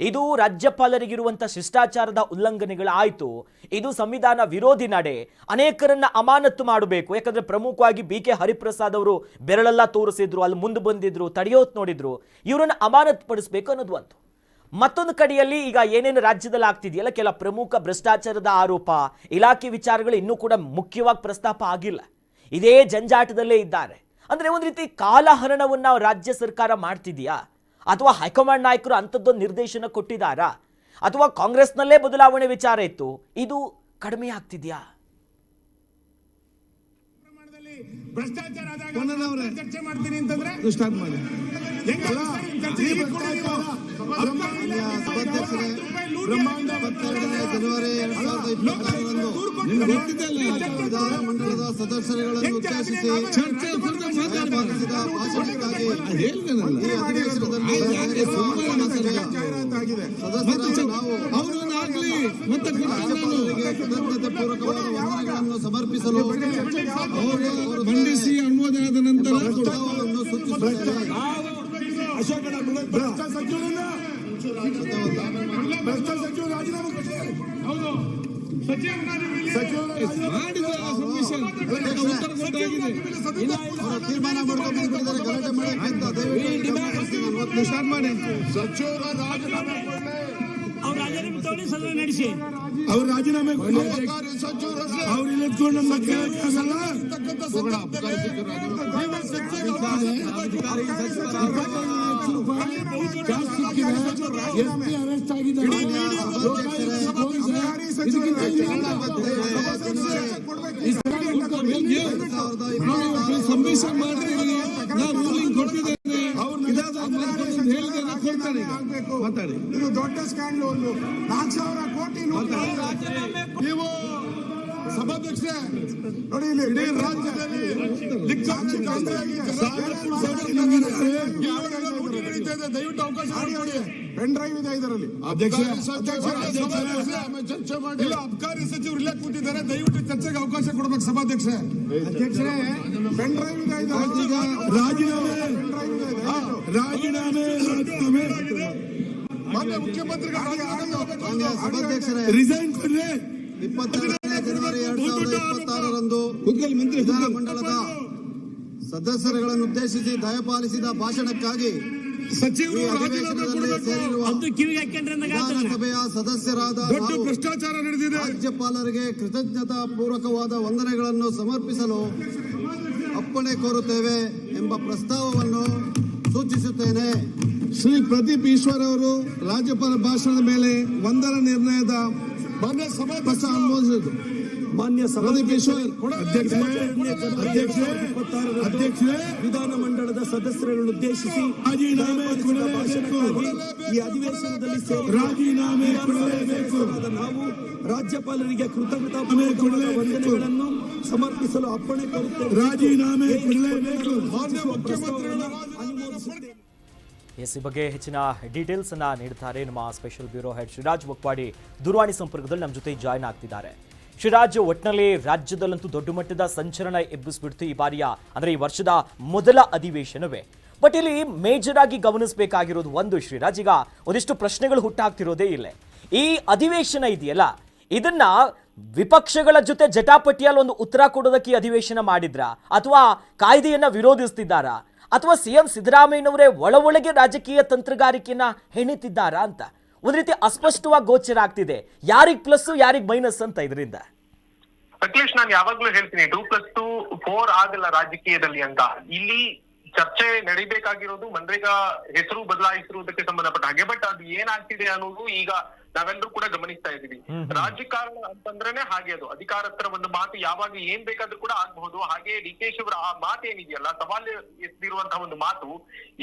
ಇದು ರಾಜ್ಯಪಾಲರಿಗಿರುವಂತಹ ಶಿಷ್ಟಾಚಾರದ ಉಲ್ಲಂಘನೆಗಳಾಯಿತು. ಇದು ಸಂವಿಧಾನ ವಿರೋಧಿ ನಡೆ. ಅನೇಕರನ್ನ ಅಮಾನತು ಮಾಡಬೇಕು. ಯಾಕಂದ್ರೆ ಪ್ರಮುಖವಾಗಿ ಬಿ.ಕೆ. ಹರಿಪ್ರಸಾದ್ ಅವರು ಬೆರಳೆಲ್ಲ ತೋರಿಸಿದ್ರು, ಅಲ್ಲಿ ಮುಂದೆ ಬಂದಿದ್ರು, ತಡೆಯೋತ್ ನೋಡಿದ್ರು. ಇವರನ್ನ ಅಮಾನತು ಪಡಿಸಬೇಕು ಅನ್ನೋದು ಒಂದು. ಮತ್ತೊಂದು ಕಡೆಯಲ್ಲಿ ಈಗ ಏನೇನು ರಾಜ್ಯದಲ್ಲಿ ಆಗ್ತಿದೆಯಲ್ಲ, ಕೆಲ ಪ್ರಮುಖ ಭ್ರಷ್ಟಾಚಾರದ ಆರೋಪ, ಇಲಾಖೆ ವಿಚಾರಗಳು ಇನ್ನೂ ಕೂಡ ಮುಖ್ಯವಾಗಿ ಪ್ರಸ್ತಾಪ ಆಗಿಲ್ಲ. ಇದೇ ಜಂಜಾಟದಲ್ಲೇ ಇದ್ದಾರೆ. ಅಂದ್ರೆ ಒಂದು ರೀತಿ ಕಾಲಹರಣವನ್ನ ರಾಜ್ಯ ಸರ್ಕಾರ ಮಾಡ್ತಿದೆಯಾ, ಅಥವಾ ಹೈಕಮಾಂಡ್ ನಾಯಕರು ಅಂಥದ್ದೊಂದು ನಿರ್ದೇಶನ ಕೊಟ್ಟಿದ್ದಾರಾ, ಅಥವಾ ಕಾಂಗ್ರೆಸ್ನಲ್ಲೇ ಬದಲಾವಣೆ ವಿಚಾರ ಇತ್ತು, ಇದು ಕಡಿಮೆ ಆಗ್ತಿದೆಯಾ? ಭ್ರಷ್ಟಾಚಾರ ಆದಾಗ ಚರ್ಚೆ ಮಾಡ್ತೀನಿ ಅಂತಂದ್ರೆ ವಿಧಾನಮಂಡಲದ ಸದಸ್ಯರುಗಳನ್ನು ಉದ್ದೇಶಿಸಿ ಪಾಲಿಸಿದ ಭಾಷಣಕ್ಕಾಗಿ ಈ ಅಧಿವೇಶನದಲ್ಲಿ ಸದಸ್ಯರಾದ ನಾವು ಕೃತಜ್ಞತೆ ಪೂರ್ವಕವಾದ ವಂದನೆಗಳನ್ನು ಸಮರ್ಪಿಸಲು ಮಂಡಿಸಿ ಅನುಮೋದನೆಯಾದ ನಂತರ ಪ್ರಸ್ತಾವವನ್ನು ಸೂಚಿಸುತ್ತೇವೆ. ತೀರ್ಮಾನ ಮಾಡ್ಕೊಂಡು ಗಲಾಟೆ ಮಾಡಕ್ಕಿಂತ ದಯವಿಟ್ಟು ಸ್ಟಾರ್ಟ್ ಮಾಡಿ. ಸಚಿವರ ರಾಜೀನಾಮೆ ಅವ್ರು ರಾಜೀನಾಮೆ ತಗೊಳ್ಳಿ, ಸದನ ನಡೆಸಿ. ಅವ್ರು ರಾಜೀನಾಮೆ ಅವ್ರು ಇಲ್ಲಿದ್ಕೊಂಡು ನಮ್ಮ ಕೇಳಕ್ಕಾಗಲ್ಲ. ಅರೆಸ್ಟ್ ಆಗಿದ್ದಾರೆ. ಸಂಬಿಷನ್ ಮಾಡ್ರಿ, ನಾವು ರೂಲಿಂಗ್ ಕೊಟ್ಟಿದ್ದೇನೆ. ಮಾತಾಡಿ. ಇದು ದೊಡ್ಡ ಸ್ಕ್ಯಾಂಡಲ್. ಒಂದು 4,000 ಕೋಟಿ ನೀವು ಸಭಾಧ್ಯಕ್ಷರೇ ನೋಡಿ, ಇಲ್ಲಿ ಇಡೀ ರಾಜ್ಯದಲ್ಲಿ ದಯವಿಟ್ಟು ಅವಕಾಶ ಮಾಡಿ. ಪೆನ್ ಡ್ರೈವ್ ಇದೆ ಇದರಲ್ಲಿ. ಚರ್ಚೆ ಮಾಡಿ. ಅಬಕಾರಿ ಸಚಿವರು ಇಲ್ಲೇ ಕೂತಿದ್ದಾರೆ, ದಯವಿಟ್ಟು ಚರ್ಚೆಗೆ ಅವಕಾಶ ಕೊಡ್ಬೇಕು ಸಭಾಧ್ಯಕ್ಷರೇ. ಅಧ್ಯಕ್ಷರೇ, ಪೆನ್ ಡ್ರೈವ್ ಇದೆ. ರಾಜೀನಾಮೆ ಮಾನ್ಯ ಮುಖ್ಯಮಂತ್ರಿಗಳು ಸಭಾಧ್ಯಕ್ಷರೇ, ರಿಸೈನ್ ಕೊಡ್ರಿ. 22 ಜನವರಿ 2026ರಂದು ವಿಧಾನಮಂಡಲದ ಸದಸ್ಯರುಗಳನ್ನು ಉದ್ದೇಶಿಸಿ ದಯಪಾಲಿಸಿದ ಭಾಷಣಕ್ಕಾಗಿ ಸಚಿವರು ಅಧಿವೇಶನದಲ್ಲಿ ಸೇರಿರುವ ವಿಧಾನಸಭೆಯ ಸದಸ್ಯರಾದ ದೊಡ್ಡ ಭ್ರಷ್ಟಾಚಾರ ನಡೆದಿದೆ. ರಾಜ್ಯಪಾಲರಿಗೆ ಕೃತಜ್ಞತಾ ಪೂರ್ವಕವಾದ ವಂದನೆಗಳನ್ನು ಸಮರ್ಪಿಸಲು ಅಪ್ಪಣೆ ಕೋರುತ್ತೇವೆ ಎಂಬ ಪ್ರಸ್ತಾವವನ್ನು ಸೂಚಿಸುತ್ತೇನೆ. ಶ್ರೀ ಪ್ರದೀಪ್ ಈಶ್ವರ್ ಅವರು ರಾಜ್ಯಪಾಲ ಭಾಷಣದ ಮೇಲೆ ವಂದನಾ ನಿರ್ಣಯದ ಮಾನ್ಯ ಅನುಮೋದಿಸಿದರು. ಮಾನ್ಯ ಪ್ರದೀಪ್ ಈಶ್ವರ್ ಅಧ್ಯಕ್ಷರೇ, ವಿಧಾನಮಂಡಲದ ಸದಸ್ಯರನ್ನು ಉದ್ದೇಶಿಸಿ ರಾಜೀನಾಮೆ ಕೊಡಲೇಬೇಕು. ಈ ಅಧಿವೇಶನದಲ್ಲಿ ರಾಜೀನಾಮೆ ಕೊಡಲೇಬೇಕು. ನಾವು ರಾಜ್ಯಪಾಲರಿಗೆ ಕೃತಜ್ಞತಾ ವಂದನೆಗಳನ್ನು ಸಮರ್ಪಿಸಲು ಅಪ್ಪಣೆ ಕೊಡುತ್ತೇವೆ. ರಾಜೀನಾಮೆ ಕೊಡಲೇಬೇಕು. ಮಾನ್ಯ ಮುಖ್ಯಮಂತ್ರಿಗಳ ಅನುಮೋದಿಸುತ್ತೇವೆ. ಎಸ್ ಈ ಬಗ್ಗೆ ಹೆಚ್ಚಿನ ಡೀಟೇಲ್ಸ್ ಅನ್ನ ನೀಡುತ್ತಾರೆ ನಮ್ಮ special bureau head Shivaraj Okwadi ದೂರವಾಣಿ ಸಂಪರ್ಕದಲ್ಲಿ ನಮ್ಮ ಜೊತೆ ಜಾಯ್ನ್ ಆಗ್ತಿದ್ದಾರೆ. ಶಿವರಾಜ್, ಒಟ್ಟಿನಲ್ಲಿ ರಾಜ್ಯದಲ್ಲಂತೂ ದೊಡ್ಡ ಮಟ್ಟದ ಸಂಚಲನ ಎಬ್ಬಿಸ್ಬಿಡ್ತು ಈ ಬಾರಿಯ, ಅಂದ್ರೆ ಈ ವರ್ಷದ ಮೊದಲ ಅಧಿವೇಶನವೇ. ಬಟ್ ಇಲ್ಲಿ ಮೇಜರ್ ಆಗಿ ಗಮನಿಸಬೇಕಾಗಿರೋದು ಒಂದು, ಶ್ರೀರಾಜ್, ಈಗ ಒಂದಿಷ್ಟು ಪ್ರಶ್ನೆಗಳು ಹುಟ್ಟಾಗ್ತಿರೋದೇ ಇಲ್ಲೇ. ಈ ಅಧಿವೇಶನ ಇದೆಯಲ್ಲ, ಇದನ್ನ ವಿಪಕ್ಷಗಳ ಜೊತೆ ಜಟಾಪಟಿಯಲ್ಲಿ ಒಂದು ಉತ್ತರ ಕೊಡೋದಕ್ಕೆ ಅಧಿವೇಶನ ಮಾಡಿದ್ರ, ಅಥವಾ ಕಾಯ್ದೆಯನ್ನ ವಿರೋಧಿಸ್ತಿದ್ದಾರಾ, ಅಥವಾ ಸಿಎಂ ಸಿದ್ದರಾಮಯ್ಯನವರೇ ಒಳಗೆ ರಾಜಕೀಯ ತಂತ್ರಗಾರಿಕೆಯನ್ನ ಹೆಣಿತಿದ್ದಾರಾ ಅಂತ ಒಂದ್ ರೀತಿ ಅಸ್ಪಷ್ಟವಾಗಿ ಗೋಚರ ಆಗ್ತಿದೆ. ಯಾರಿಗ್ ಪ್ಲಸ್ ಯಾರಿಗ್ ಮೈನಸ್ ಅಂತ ಇದರಿಂದ? ಅಖಿಲೇಶ್, ನಾನು ಯಾವಾಗ್ಲೂ ಹೇಳ್ತೀನಿ 2+2=4 ಆಗಲ್ಲ ರಾಜಕೀಯದಲ್ಲಿ ಅಂತ. ಇಲ್ಲಿ ಚರ್ಚೆ ನಡಿಬೇಕಾಗಿರೋದು ಮನ್ರೇಗಾ ಹೆಸರು ಬದಲಾಯಿಸಿರುವುದಕ್ಕೆ ಸಂಬಂಧಪಟ್ಟ ಹಾಗೆ. ಬಟ್ ಅದು ಏನಾಗ್ತಿದೆ ಅನ್ನೋದು ಈಗ ನಾವೆಲ್ಲರೂ ಕೂಡ ಗಮನಿಸ್ತಾ ಇದೀವಿ. ರಾಜಕಾರಣ ಅಂತಂದ್ರೇನೆ ಹಾಗೆ, ಅದು ಅಧಿಕಾರಸ್ಥರ ಒಂದು ಮಾತು ಯಾವಾಗ ಏನ್ ಬೇಕಾದ್ರೂ ಕೂಡ ಆಗ್ಬಹುದು. ಹಾಗೆ ಡಿ.ಕೆ. ಶಿವರ ಆ ಮಾತು ಏನಿದೆಯಲ್ಲ, ಸವಾಲು ಎತ್ತಿರುವಂತಹ ಒಂದು ಮಾತು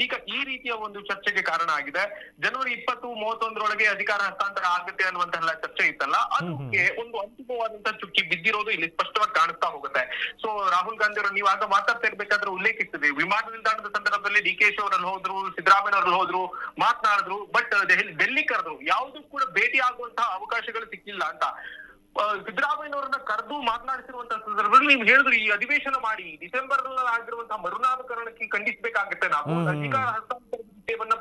ಈಗ ಈ ರೀತಿಯ ಒಂದು ಚರ್ಚೆಗೆ ಕಾರಣ ಆಗಿದೆ. ಜನವರಿ 20-31 ಅಧಿಕಾರ ಹಸ್ತಾಂತರ ಆಗುತ್ತೆ ಅನ್ನುವಂತಹ ಚರ್ಚೆ ಇತ್ತಲ್ಲ, ಅದಕ್ಕೆ ಒಂದು ಅಂತಿಮವಾದಂತಹ ಚುಕ್ಕಿ ಬಿದ್ದಿರೋದು ಇಲ್ಲಿ ಸ್ಪಷ್ಟವಾಗಿ ಕಾಣಿಸ್ತಾ ಹೋಗುತ್ತೆ. ಸೊ ರಾಹುಲ್ ಗಾಂಧಿ ಅವರು ನೀವಾಗ ಮಾತಾಡ್ತಾ ಇರ್ಬೇಕಾದ್ರೆ ಉಲ್ಲೇಖಿಸಿದ್ವಿ, ವಿಮಾನ ನಿಲ್ದಾಣದ ಸಂದರ್ಭದಲ್ಲಿ ಡಿ.ಕೆ. ಶಿವರ್ ಹೋದ್ರು, ಸಿದ್ದರಾಮಯ್ಯ ಹೋದ್ರು, ಮಾತನಾಡಿದ್ರು. ಬಟ್ ಡೆಲ್ಲಿ ಕರೆದ್ರು, ಯಾವ್ದು ಕೂಡ ಭೇಟಿ ಆಗುವಂತಹ ಅವಕಾಶಗಳು ಸಿಕ್ಕಿಲ್ಲ ಅಂತ. ಸಿದ್ದರಾಮಯ್ಯನವರನ್ನ ಕರೆದು ಮಾತನಾಡಿಸಿರುವಂತಹ ಸಂದರ್ಭದಲ್ಲಿ ನೀವು ಹೇಳಿದ್ರು, ಈ ಅಧಿವೇಶನ ಮಾಡಿ ಡಿಸೆಂಬರ್ ಆಗಿರುವಂತಹ ಮರುನಾಮಕರಣಕ್ಕೆ ಖಂಡಿಸಬೇಕಾಗುತ್ತೆ, ನಾವು ಅಧಿಕಾರ ಹಸ್ತಾಂತರ ವಿಷಯವನ್ನ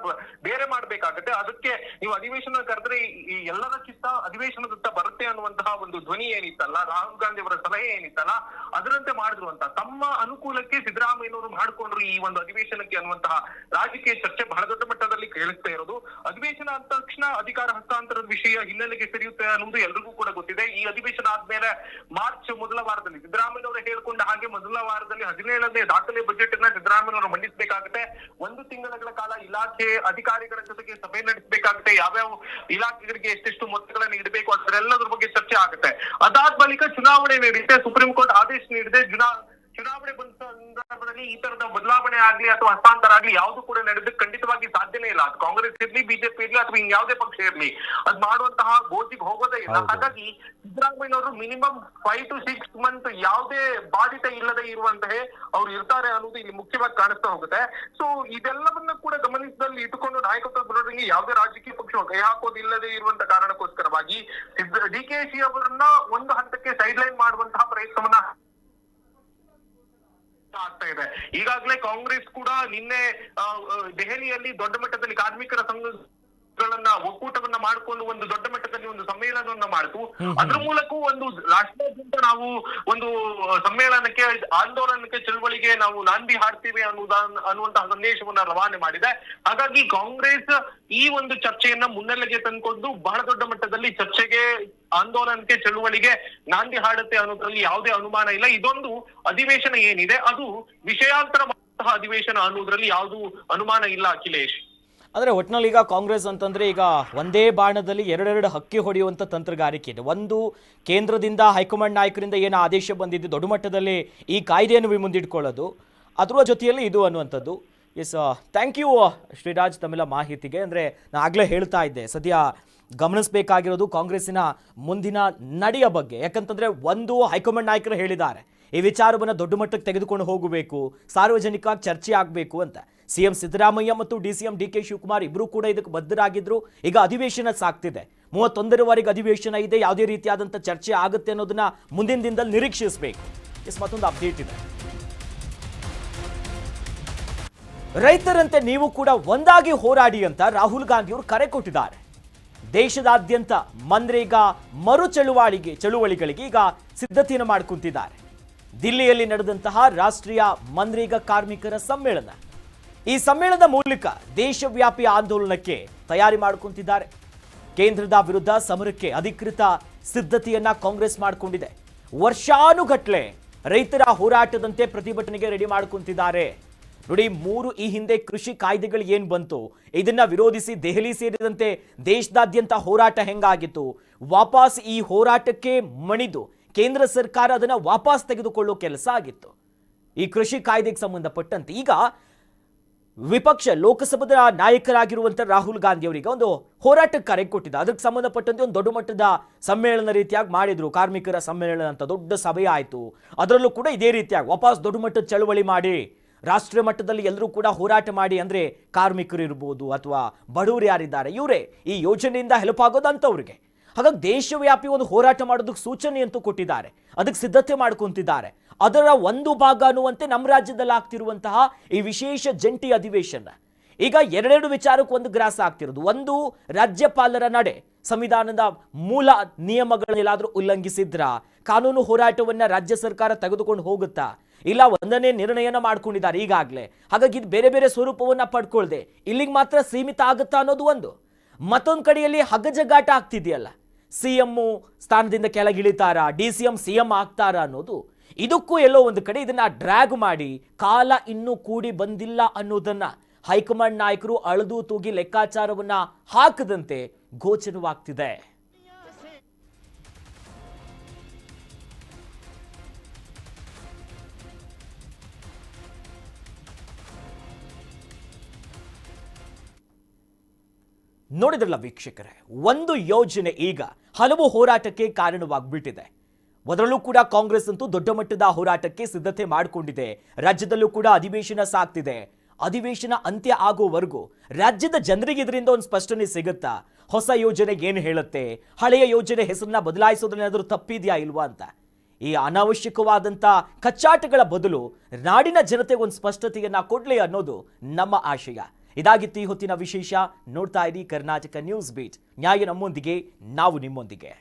ಬೇರೆ ಮಾಡ್ಬೇಕಾಗತ್ತೆ, ಅದಕ್ಕೆ ನೀವು ಅಧಿವೇಶನ ಕರೆದ್ರೆ ಈ ಎಲ್ಲರ ಚಿತ್ತ ಅಧಿವೇಶನದತ್ತ ಬರುತ್ತೆ ಅನ್ನುವಂತಹ ಒಂದು ಧ್ವನಿ ಏನಿತ್ತಲ್ಲ, ರಾಹುಲ್ ಗಾಂಧಿ ಅವರ ಸಲಹೆ ಏನಿತ್ತಲ್ಲ, ಅದರಂತೆ ಮಾಡಿದ್ರು ಅಂತ. ತಮ್ಮ ಅನುಕೂಲಕ್ಕೆ ಸಿದ್ದರಾಮಯ್ಯನವರು ಮಾಡಿಕೊಂಡ್ರು ಈ ಒಂದು ಅಧಿವೇಶನಕ್ಕೆ ಅನ್ನುವಂತಹ ರಾಜಕೀಯ ಚರ್ಚೆ ಬಹಳ ದೊಡ್ಡ ಮಟ್ಟದಲ್ಲಿ ಕೇಳಿಸ್ತಾ ಇರೋದು. ಅಧಿವೇಶನ ಅಂದ ತಕ್ಷಣ ಅಧಿಕಾರ ಹಸ್ತಾಂತರದ ವಿಷಯ ಹಿನ್ನೆಲೆಗೆ ಸರಿಯುತ್ತೆ ಅನ್ನೋದು ಎಲ್ರಿಗೂ ಕೂಡ ಗೊತ್ತಿದೆ. ಈ ಅಧಿವೇಶನ ಆದ್ಮೇಲೆ ಮಾರ್ಚ್ ಮೊದಲ ವಾರದಲ್ಲಿ ಸಿದ್ದರಾಮಯ್ಯನವರು ಹೇಳ್ಕೊಂಡ ಹಾಗೆ ಮೊದಲ ವಾರದಲ್ಲಿ 17ನೇ ದಾಖಲೆ ಬಜೆಟ್ ಅನ್ನ ಸಿದ್ದರಾಮಯ್ಯನವರು ಮಂಡಿಸಬೇಕಾಗುತ್ತೆ. 1 ತಿಂಗಳ ಕಾಲ ಇಲಾಖೆ ಅಧಿಕಾರಿಗಳ ಜೊತೆಗೆ ಸಭೆ ನಡೆಸಬೇಕಾಗುತ್ತೆ. ಯಾವ್ಯಾವ ಇಲಾಖೆಗಳಿಗೆ ಎಷ್ಟೆಷ್ಟು ಮೊತ್ತಗಳನ್ನು ಇಡಬೇಕು ಅದರೆಲ್ಲದ್ರ ಬಗ್ಗೆ ಚರ್ಚೆ ಆಗುತ್ತೆ. ಅದಾದ ಬಳಿಕ ಚುನಾವಣೆ ನಡೆಯುತ್ತೆ. ಸುಪ್ರೀಂ ಕೋರ್ಟ್ ಆದೇಶ ನೀಡಿದೆ, ಚುನಾವಣೆ ಬಂದ ಸಂದರ್ಭದಲ್ಲಿ ಈ ತರದ ಬದಲಾವಣೆ ಆಗ್ಲಿ ಅಥವಾ ಹಸ್ತಾಂತರ ಆಗ್ಲಿ ಯಾವ್ದು ಕೂಡ ನಡೆದಕ್ಕೆ ಖಂಡಿತವಾಗಿ ಸಾಧ್ಯನೇ ಇಲ್ಲ. ಅದು ಕಾಂಗ್ರೆಸ್ ಇರ್ಲಿ, ಬಿಜೆಪಿ ಇರ್ಲಿ ಅಥವಾ ಇನ್ಯಾವುದೇ ಪಕ್ಷ ಇರ್ಲಿ, ಅದ್ ಮಾಡುವಂತಹ ಗೋಜಿಗೆ ಹೋಗೋದೇ ಇಲ್ಲ. ಹಾಗಾಗಿ ಸಿದ್ದರಾಮಯ್ಯನವರು ಮಿನಿಮಮ್ 5 to 6 months ಯಾವುದೇ ಬಾಧಿತ ಇಲ್ಲದೆ ಇರುವಂತಹ ಅವ್ರು ಇರ್ತಾರೆ ಅನ್ನೋದು ಇಲ್ಲಿ ಮುಖ್ಯವಾಗಿ ಕಾಣಿಸ್ತಾ ಹೋಗುತ್ತೆ. ಸೊ ಇದೆಲ್ಲವನ್ನ ಕೂಡ ಗಮನಿಸದಲ್ಲಿ ಇಟ್ಟುಕೊಂಡು ನಾಯಕತ್ವ ಬರೋದ್ರಿಗೆ ಯಾವುದೇ ರಾಜಕೀಯ ಪಕ್ಷ ಕೈ ಹಾಕೋದಿಲ್ಲದೆ ಇರುವಂತ ಕಾರಣಕ್ಕೋಸ್ಕರವಾಗಿ ಡಿಕೆಶಿ ಅವರನ್ನ ಒಂದು ಹಂತಕ್ಕೆ ಸೈಡ್ ಲೈನ್ ಮಾಡುವಂತಹ ಪ್ರಯತ್ನವನ್ನ ಆಗ್ತಾ ಇದೆ. ಈಗಾಗಲೇ ಕಾಂಗ್ರೆಸ್ ಕೂಡ ನಿನ್ನೆ ದೆಹಲಿಯಲ್ಲಿ ದೊಡ್ಡ ಮಟ್ಟದಲ್ಲಿ ಕಾರ್ಮಿಕರ ಸಂಘಗಳನ್ನ ಒಕ್ಕೂಟವನ್ನ ಮಾಡಿಕೊಂಡು ಒಂದು ದೊಡ್ಡ ಮಟ್ಟದಲ್ಲಿ ಒಂದು ಸಮ್ಮೇಳನವನ್ನ ಮಾಡಿತು. ಅದ್ರ ಮೂಲಕವೂ ಒಂದು ರಾಷ್ಟ್ರಾದ್ಯಂತ ನಾವು ಒಂದು ಸಮ್ಮೇಳನಕ್ಕೆ, ಆಂದೋಲನಕ್ಕೆ, ಚಳವಳಿಗೆ ನಾವು ನಾಂದಿ ಹಾಡ್ತೀವಿ ಅನ್ನುವಂತಹ ಸಂದೇಶವನ್ನ ರವಾನೆ ಮಾಡಿದೆ. ಹಾಗಾಗಿ ಕಾಂಗ್ರೆಸ್ ಈ ಒಂದು ಚರ್ಚೆಯನ್ನ ಮುನ್ನೆಲೆಗೆ ತಂದುಕೊಂಡು ಬಹಳ ದೊಡ್ಡ ಮಟ್ಟದಲ್ಲಿ ಚರ್ಚೆಗೆ, ಆಂದೋಲನಕ್ಕೆ, ಚಳುವಳಿಗೆ ನಾಂದಿ ಹಾಡುತ್ತೆ ಅನ್ನೋದ್ರಲ್ಲಿ ಯಾವುದೇ ಅನುಮಾನ ಇಲ್ಲ. ಇದೊಂದು ಅಧಿವೇಶನ ಏನಿದೆ ಅದು ವಿಷಯಾಂತರ ಅಧಿವೇಶನ ಅನ್ನೋದ್ರಲ್ಲಿ ಯಾವುದು ಅನುಮಾನ ಇಲ್ಲ ಅಖಿಲೇಶ್. ಆದರೆ ಒಟ್ಟಿನಲ್ಲಿ ಈಗ ಕಾಂಗ್ರೆಸ್ ಅಂತಂದ್ರೆ ಈಗ ಒಂದೇ ಬಾಣದಲ್ಲಿ ಎರಡೆರಡು ಹಕ್ಕಿ ಹೊಡೆಯುವಂಥ ತಂತ್ರಗಾರಿಕೆ ಇದೆ. ಒಂದು, ಕೇಂದ್ರದಿಂದ ಹೈಕಮಾಂಡ್ ನಾಯಕರಿಂದ ಏನು ಆದೇಶ ಬಂದಿದ್ದು ದೊಡ್ಡ ಮಟ್ಟದಲ್ಲಿ ಈ ಕಾಯ್ದೆಯನ್ನು ಮುಂದಿಟ್ಕೊಳ್ಳೋದು, ಅದರ ಜೊತೆಯಲ್ಲಿ ಇದು ಅನ್ನುವಂಥದ್ದು. ಎಸ್, ಥ್ಯಾಂಕ್ ಯು ಶ್ರೀರಾಜ್ ತಮ್ಮೆಲ್ಲ ಮಾಹಿತಿಗೆ. ಅಂದರೆ ನಾನು ಆಗಲೇ ಹೇಳ್ತಾ ಇದ್ದೆ, ಸದ್ಯ ಗಮನಿಸಬೇಕಾಗಿರೋದು ಕಾಂಗ್ರೆಸ್ಸಿನ ಮುಂದಿನ ನಡೆಯ ಬಗ್ಗೆ. ಯಾಕಂತಂದರೆ ಒಂದು, ಹೈಕಮಾಂಡ್ ನಾಯಕರು ಹೇಳಿದ್ದಾರೆ ಈ ವಿಚಾರವನ್ನು ದೊಡ್ಡ ಮಟ್ಟಕ್ಕೆ ತೆಗೆದುಕೊಂಡು ಹೋಗಬೇಕು, ಸಾರ್ವಜನಿಕವಾಗಿ ಚರ್ಚೆ ಆಗಬೇಕು ಅಂತ. ಸಿಎಂ ಸಿದ್ದರಾಮಯ್ಯ ಮತ್ತು ಡಿಸಿಎಂ ಡಿಕೆ ಶಿವಕುಮಾರ್ ಇಬ್ಬರೂ ಕೂಡ ಇದಕ್ಕೆ ಬದ್ಧರಾಗಿದ್ರು. ಈಗ ಅಧಿವೇಶನ ಸಾಗ್ತಿದೆ, 31ರವರೆಗೆ ಅಧಿವೇಶನ ಇದೆ. ಯಾವುದೇ ರೀತಿಯಾದಂಥ ಚರ್ಚೆ ಆಗುತ್ತೆ ಅನ್ನೋದನ್ನ ಮುಂದಿನ ದಿನದಲ್ಲಿ ನಿರೀಕ್ಷಿಸಬೇಕು. ಎಸ್, ಮತ್ತೊಂದು ಅಪ್ಡೇಟ್ ಇದೆ. ರೈತರಂತೆ ನೀವು ಕೂಡ ಒಂದಾಗಿ ಹೋರಾಡಿ ಅಂತ ರಾಹುಲ್ ಗಾಂಧಿ ಅವರು ಕರೆ ಕೊಟ್ಟಿದ್ದಾರೆ. ದೇಶದಾದ್ಯಂತ ಮನ್ರೇಗಾ ಮರು ಚಳುವಳಿಗಳಿಗೆ ಈಗ ಸಿದ್ಧತೆಯನ್ನು ಮಾಡ್ಕೊಂತಿದ್ದಾರೆ. ದಿಲ್ಲಿಯಲ್ಲಿ ನಡೆದಂತಹ ರಾಷ್ಟ್ರೀಯ ಮನ್ರೇಗಾ ಕಾರ್ಮಿಕರ ಸಮ್ಮೇಳನ, ಈ ಸಮ್ಮೇಳನದ ಮೂಲಕ ದೇಶವ್ಯಾಪಿ ಆಂದೋಲನಕ್ಕೆ ತಯಾರಿ ಮಾಡ್ಕೊಂತಿದ್ದಾರೆ. ಕೇಂದ್ರದ ವಿರುದ್ಧ ಸಮರಕ್ಕೆ ಅಧಿಕೃತ ಸಿದ್ಧತೆಯನ್ನ ಕಾಂಗ್ರೆಸ್ ಮಾಡಿಕೊಂಡಿದೆ. ವರ್ಷಾನುಗಟ್ಲೆ ರೈತರ ಹೋರಾಟದಂತೆ ಪ್ರತಿಭಟನೆಗೆ ರೆಡಿ ಮಾಡ್ಕೊಂತಿದ್ದಾರೆ. ನೋಡಿ, ಈ ಹಿಂದೆ ಕೃಷಿ ಕಾಯ್ದೆಗಳು ಏನ್ ಬಂತು, ಇದನ್ನ ವಿರೋಧಿಸಿ ದೆಹಲಿ ಸೇರಿದಂತೆ ದೇಶದಾದ್ಯಂತ ಹೋರಾಟ ಹೆಂಗಾಗಿತ್ತು, ವಾಪಸ್ ಈ ಹೋರಾಟಕ್ಕೆ ಮಣಿದು ಕೇಂದ್ರ ಸರ್ಕಾರ ಅದನ್ನ ವಾಪಸ್ ತೆಗೆದುಕೊಳ್ಳೋ ಕೆಲಸ ಆಗಿತ್ತು. ಈ ಕೃಷಿ ಕಾಯ್ದೆಗೆ ಸಂಬಂಧಪಟ್ಟಂತೆ ಈಗ ವಿಪಕ್ಷ ಲೋಕಸಭಾ ನಾಯಕರಾಗಿರುವಂಥ ರಾಹುಲ್ ಗಾಂಧಿ ಅವರಿಗೆ ಒಂದು ಹೋರಾಟಕ್ಕೆ ಕರೆ ಕೊಟ್ಟಿದ್ದ. ಅದಕ್ಕೆ ಸಂಬಂಧಪಟ್ಟಂತೆ ಒಂದು ದೊಡ್ಡ ಮಟ್ಟದ ಸಮ್ಮೇಳನ ರೀತಿಯಾಗಿ ಮಾಡಿದ್ರು. ಕಾರ್ಮಿಕರ ಸಮ್ಮೇಳನ ಅಂತ ದೊಡ್ಡ ಸಭೆ ಆಯಿತು. ಅದರಲ್ಲೂ ಕೂಡ ಇದೇ ರೀತಿಯಾಗಿ ವಾಪಸ್ ದೊಡ್ಡ ಮಟ್ಟದ ಚಳವಳಿ ಮಾಡಿ ರಾಷ್ಟ್ರೀಯ ಮಟ್ಟದಲ್ಲಿ ಎಲ್ಲರೂ ಕೂಡ ಹೋರಾಟ ಮಾಡಿ, ಅಂದರೆ ಕಾರ್ಮಿಕರು ಇರ್ಬೋದು ಅಥವಾ ಬಡವರು ಯಾರಿದ್ದಾರೆ ಇವರೇ ಈ ಯೋಜನೆಯಿಂದ ಹೆಲ್ಪ್ ಆಗೋದು ಅಂತವ್ರಿಗೆ. ಹಾಗಾಗಿ ದೇಶವ್ಯಾಪಿ ಒಂದು ಹೋರಾಟ ಮಾಡೋದಕ್ಕೆ ಸೂಚನೆ ಅಂತೂ ಕೊಟ್ಟಿದ್ದಾರೆ, ಅದಕ್ಕೆ ಸಿದ್ಧತೆ ಮಾಡ್ಕೊಂತಿದ್ದಾರೆ. ಅದರ ಒಂದು ಭಾಗ ಅನ್ನುವಂತೆ ನಮ್ಮ ರಾಜ್ಯದಲ್ಲಿ ಆಗ್ತಿರುವಂತಹ ಈ ವಿಶೇಷ ಜಂಟಿ ಅಧಿವೇಶನ ಈಗ ಎರಡೆರಡು ವಿಚಾರಕ್ಕೆ ಒಂದು ಗ್ರಾಸ ಆಗ್ತಿರೋದು. ಒಂದು, ರಾಜ್ಯಪಾಲರ ನಡೆ, ಸಂವಿಧಾನದ ಮೂಲ ನಿಯಮಗಳನ್ನೆಲ್ಲಾದರೂ ಉಲ್ಲಂಘಿಸಿದ್ರ ಕಾನೂನು ಹೋರಾಟವನ್ನ ರಾಜ್ಯ ಸರ್ಕಾರ ತೆಗೆದುಕೊಂಡು ಹೋಗುತ್ತಾ, ಇಲ್ಲ ಒಂದನೇ ನಿರ್ಣಯನ ಮಾಡ್ಕೊಂಡಿದ್ದಾರೆ ಈಗಾಗಲೇ. ಹಾಗಾಗಿ ಇದು ಬೇರೆ ಬೇರೆ ಸ್ವರೂಪವನ್ನ ಪಡ್ಕೊಳ್ದೆ ಇಲ್ಲಿಗೆ ಮಾತ್ರ ಸೀಮಿತ ಆಗುತ್ತಾ ಅನ್ನೋದು ಒಂದು. ಮತ್ತೊಂದು ಕಡೆಯಲ್ಲಿ ಹಗ್ಗಜಗ್ಗಾಟ ಆಗ್ತಿದೆಯಲ್ಲ, ಸಿಎಂ ಸ್ಥಾನದಿಂದ ಕೆಳಗಿಳಿತಾರ, ಡಿಸಿಎಂ ಸಿಎಂ ಆಗ್ತಾರ ಅನ್ನೋದು. ಇದಕ್ಕೂ ಎಲ್ಲೋ ಒಂದು ಕಡೆ ಇದನ್ನ ಡ್ರ್ಯಾಗ್ ಮಾಡಿ ಕಾಲ ಇನ್ನೂ ಕೂಡಿ ಬಂದಿಲ್ಲ ಅನ್ನೋದನ್ನ ಹೈಕಮಾಂಡ್ ನಾಯಕರು ಅಳದು ತೂಗಿ ಲೆಕ್ಕಾಚಾರವನ್ನ ಹಾಕದಂತೆ ಗೋಚರವಾಗ್ತಿದೆ. ನೋಡಿದ್ರಲ್ಲ ವೀಕ್ಷಕರೇ, ಒಂದು ಯೋಜನೆ ಈಗ ಹಲವು ಹೋರಾಟಕ್ಕೆ ಕಾರಣವಾಗ್ಬಿಟ್ಟಿದೆ. ಅದರಲ್ಲೂ ಕೂಡ ಕಾಂಗ್ರೆಸ್ ಅಂತೂ ದೊಡ್ಡ ಮಟ್ಟದ ಹೋರಾಟಕ್ಕೆ ಸಿದ್ಧತೆ ಮಾಡಿಕೊಂಡಿದೆ. ರಾಜ್ಯದಲ್ಲೂ ಕೂಡ ಅಧಿವೇಶನ ಸಾಗ್ತಿದೆ. ಅಧಿವೇಶನ ಅಂತ್ಯ ಆಗೋವರೆಗೂ ರಾಜ್ಯದ ಜನರಿಗೆ ಇದರಿಂದ ಒಂದು ಸ್ಪಷ್ಟನೆ ಸಿಗುತ್ತಾ, ಹೊಸ ಯೋಜನೆ ಏನು ಹೇಳುತ್ತೆ, ಹಳೆಯ ಯೋಜನೆ ಹೆಸರನ್ನ ಬದಲಾಯಿಸೋದ್ರೇನಾದ್ರೂ ತಪ್ಪಿದೆಯಾ ಇಲ್ವಾ ಅಂತ. ಈ ಅನಾವಶ್ಯಕವಾದಂಥ ಕಚ್ಚಾಟಗಳ ಬದಲು ನಾಡಿನ ಜನತೆಗೆ ಒಂದು ಸ್ಪಷ್ಟತೆಯನ್ನ ಕೊಡ್ಲಿ ಅನ್ನೋದು ನಮ್ಮ ಆಶಯ. ಇದಾಗಿತ್ತು ಈ ಹೊತ್ತಿನ ವಿಶೇಷ. ನೋಡ್ತಾ ಇರಿ ಕರ್ನಾಟಕ ನ್ಯೂಸ್ ಬೀಟ್. ನ್ಯಾಯ ನಮ್ಮೊಂದಿಗೆ, ನಾವು ನಿಮ್ಮೊಂದಿಗೆ.